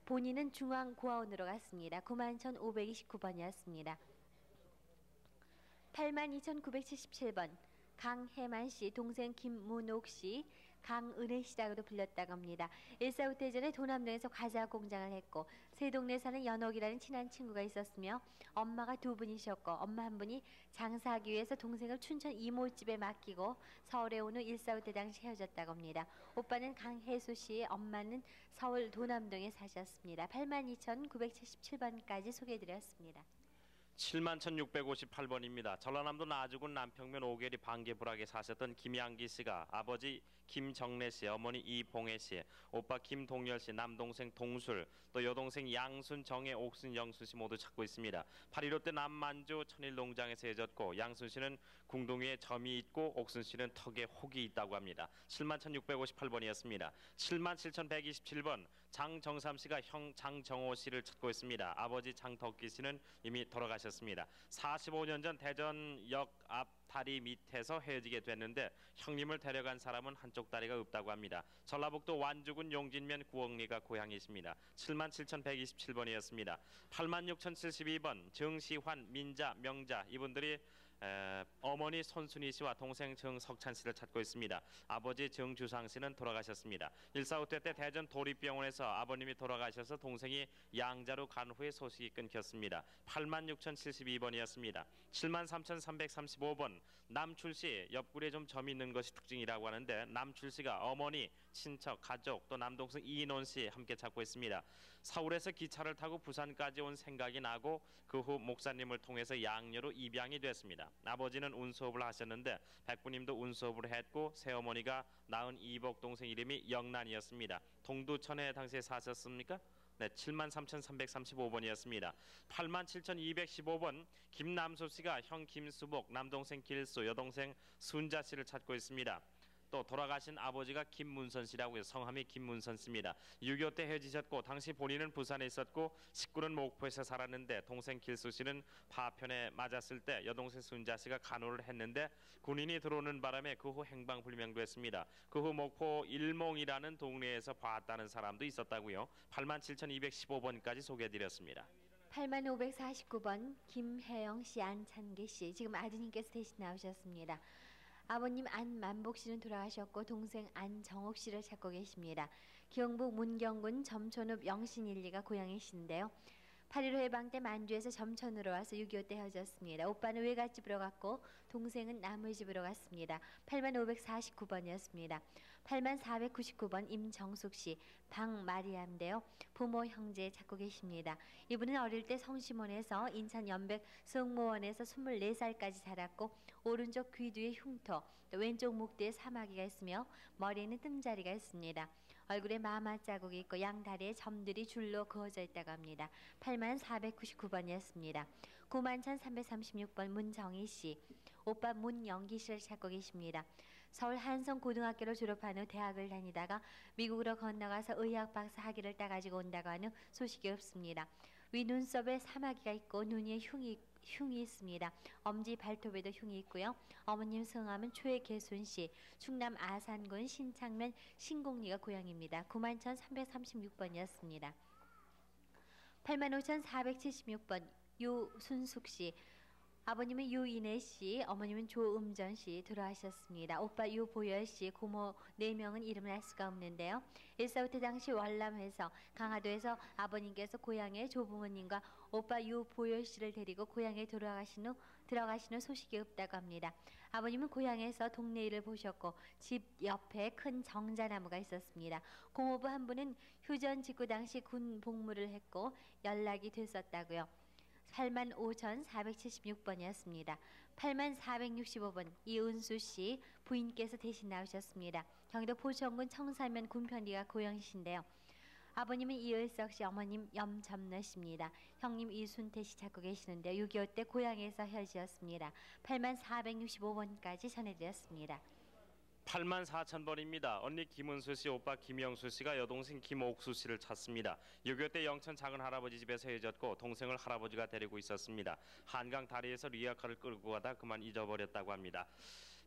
본인은 중앙고아원으로 갔습니다. 91,529번이었습니다. 82,977번 강혜만 씨, 동생 김문옥 씨, 강은혜 씨라고도 불렸다고 합니다. 1.45 대전에 도남동에서 과자 공장을 했고 세동네 사는 연옥이라는 친한 친구가 있었으며 엄마가 2분이셨고 엄마 한 분이 장사하기 위해서 동생을 춘천 이모집에 맡기고 서울에 온 후 1.45 때 당시 헤어졌다고 합니다. 오빠는 강혜수 씨, 엄마는 서울 도남동에 사셨습니다. 82,977번까지 소개해드렸습니다. 71,658번입니다. 전라남도 나주군 남평면 오계리 방계불악에 사셨던 김양기 씨가 아버지 김정래 씨, 어머니 이봉혜 씨, 오빠 김동열 씨, 남동생 동술, 또 여동생 양순, 정혜, 옥순, 영순 씨 모두 찾고 있습니다. 8.15 때 남만주 천일농장에서 헤어졌고 양순 씨는 궁둥이에 점이 있고 옥순 씨는 턱에 혹이 있다고 합니다. 71,658번이었습니다. 77,127번 장정삼 씨가 형 장정호 씨를 찾고 있습니다. 아버지 장덕기 씨는 이미 돌아가셨습니다. 45년 전 대전역 앞 다리 밑에서 헤어지게 됐는데 형님을 데려간 사람은 한쪽 다리가 없다고 합니다. 전라북도 완주군 용진면 구억리가 고향이십니다. 77,127번이었습니다. 86,072번 정시환, 민자, 명자 이분들이 어머니 손순희 씨와 동생 정석찬 씨를 찾고 있습니다. 아버지 정주상 씨는 돌아가셨습니다. 1.45 때 대전 도립병원에서 아버님이 돌아가셔서 동생이 양자로 간 후에 소식이 끊겼습니다. 86,072번이었습니다. 73,335번 남출 씨, 옆구리에 좀 점이 있는 것이 특징이라고 하는데 남출 씨가 어머니, 친척, 가족 또 남동생 이인원 씨 함께 찾고 있습니다. 서울에서 기차를 타고 부산까지 온 생각이 나고 그 후 목사님을 통해서 양녀로 입양이 됐습니다. 아버지는 운수업을 하셨는데 백부님도 운수업을 했고 새어머니가 낳은 이복 동생 이름이 영란이었습니다. 동두천에 당시에 사셨습니까? 네, 73,335번이었습니다. 87,215번 김남수 씨가 형 김수복, 남동생 길수, 여동생 순자 씨를 찾고 있습니다. 또 돌아가신 아버지가 김문선 씨라고요. 성함이 김문선 씨입니다. 6.25 때 헤어지셨고 당시 본인은 부산에 있었고 식구는 목포에서 살았는데 동생 길수 씨는 파편에 맞았을 때 여동생 순자 씨가 간호를 했는데 군인이 들어오는 바람에 그 후 행방불명도 했습니다. 그 후 목포 일몽이라는 동네에서 봤다는 사람도 있었다고요. 87,215번까지 소개해드렸습니다. 8549번 김혜영 씨, 안찬기 씨, 지금 아드님께서 대신 나오셨습니다. 아버님 안만복 씨는 돌아가셨고 동생 안정옥 씨를 찾고 계십니다. 경북 문경군 점촌읍 영신일리가 고향이신데요. 8.15 해방 때 만주에서 점천으로 와서 6.25 때 헤어졌습니다. 오빠는 외갓집으로 갔고 동생은 남의 집으로 갔습니다. 8549번이었습니다. 8499번 임정숙 씨, 방마리아인데요. 부모 형제 찾고 계십니다. 이분은 어릴 때 성심원에서 인천 연백 성모원에서 24살까지 자랐고 오른쪽 귀 뒤에 흉터, 또 왼쪽 목 뒤에 사마귀가 있으며 머리에는 뜸자리가 있습니다. 얼굴에 마마 자국이 있고 양다리에 점들이 줄로 그어져 있다고 합니다. 8499번이었습니다. 91,336번 문정희 씨, 오빠 문영기 씨를 찾고 계십니다. 서울 한성고등학교를 졸업한 후 대학을 다니다가 미국으로 건너가서 의학 박사 학위를 따가지고 온다고 하는 소식이 없습니다. 위 눈썹에 사마귀가 있고 눈 위에 흉이 있습니다. 엄지 발톱에도 흉이 있고요. 어머님 성함은 최계순 씨, 충남 아산군 신창면 신곡리가 고향입니다. 91,336번이었습니다. 85,476번 유순숙 씨, 아버님은 유인혜 씨, 어머님은 조음전 씨 돌아가셨습니다. 오빠 유보열 씨, 고모 4명은 이름을 알 수가 없는데요. 일사후퇴 당시 월남에서 강화도에서 아버님께서 고향에 조부모님과 오빠 유보열 씨를 데리고 고향에 들어가신 후 소식이 없다고 합니다. 아버님은 고향에서 동네 일을 보셨고 집 옆에 큰 정자나무가 있었습니다. 고모부 한 분은 휴전 직후 당시 군 복무를 했고 연락이 됐었다고요. 85,476번이었습니다. 8465번 이은수 씨, 부인께서 대신 나오셨습니다. 경기도 포천군 청사면 군편리가 고향이신데요. 아버님은 이을석 씨, 어머님 염점래 씨입니다. 형님 이순태 씨 찾고 계시는데 6.25 때 고향에서 헤어지었습니다. 8465번까지 전해드렸습니다. 84,000번입니다. 언니 김은수 씨, 오빠 김영수 씨가 여동생 김옥수 씨를 찾습니다. 6.25 때 영천 작은 할아버지 집에서 헤어졌고 동생을 할아버지가 데리고 있었습니다. 한강 다리에서 리아카를 끌고 가다 그만 잊어버렸다고 합니다.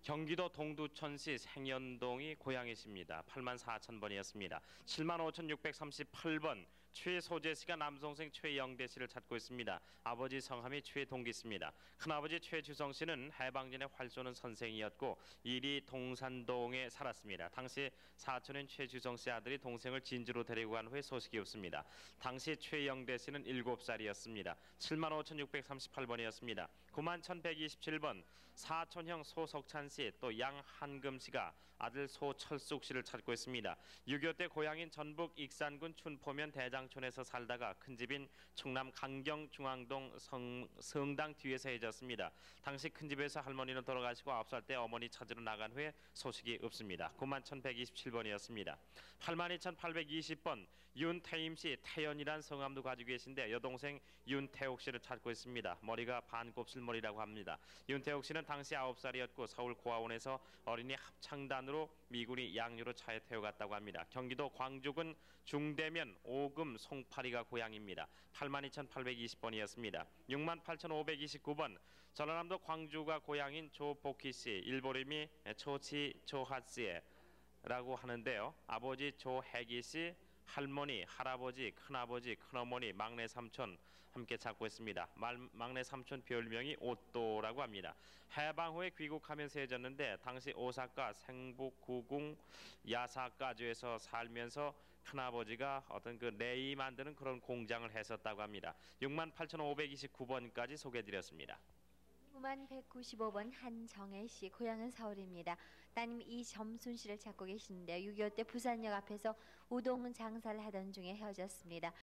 경기도 동두천시 생연동이 고향이십니다. 84,000번이었습니다. 75,638번 최소재 씨가 남동생 최영대 씨를 찾고 있습니다. 아버지 성함이 최동기씨입니다. 큰아버지 최주성 씨는 해방 전에 활 쏘는 선생이었고 일이 동산동에 살았습니다. 당시 사촌인 최주성 씨 아들이 동생을 진주로 데리고 간 후에 소식이 없습니다. 당시 최영대 씨는 7살이었습니다. 75,638번이었습니다. 91,127번 사촌형 소석찬 씨, 또 양한금 씨가 아들 소철숙 씨를 찾고 있습니다. 6.25 때 고향인 전북 익산군 춘포면 대장촌에서 살다가 큰집인 충남 강경 중앙동 성당 뒤에서 헤어졌습니다. 당시 큰집에서 할머니는 돌아가시고 9살 때 어머니 찾으러 나간 후에 소식이 없습니다. 91,127번이었습니다. 82,820번 윤태임 씨, 태연이란 성함도 가지고 계신데 여동생 윤태옥 씨를 찾고 있습니다. 머리가 반곱슬머리라고 합니다. 윤태옥 씨는 당시 9살이었고 서울 고아원에서 어린이 합창단으로 미군이 양유로 차에 태워갔다고 합니다. 경기도 광주군 중대면 오금 송파리가 고향입니다. 82,820번이었습니다. 68,529번 전라남도 광주가 고향인 조복희 씨, 일본이름이 초치 조하스라고 하는데요. 아버지 조혜기 씨, 할머니, 할아버지, 큰아버지, 큰어머니, 막내 삼촌 함께 찾고 있습니다. 막내 삼촌 별명이 오또라고 합니다. 해방 후에 귀국하면서 헤어졌는데 당시 오사카 생북구궁 야사카주에서 살면서 큰아버지가 어떤 그 레이 만드는 그런 공장을 했었다고 합니다. 68,529번까지 소개해드렸습니다. 9195번 한정혜 씨, 고향은 서울입니다. 따님 이점순 씨를 찾고 계시는데 6.25 때 부산역 앞에서 우동 장사를 하던 중에 헤어졌습니다.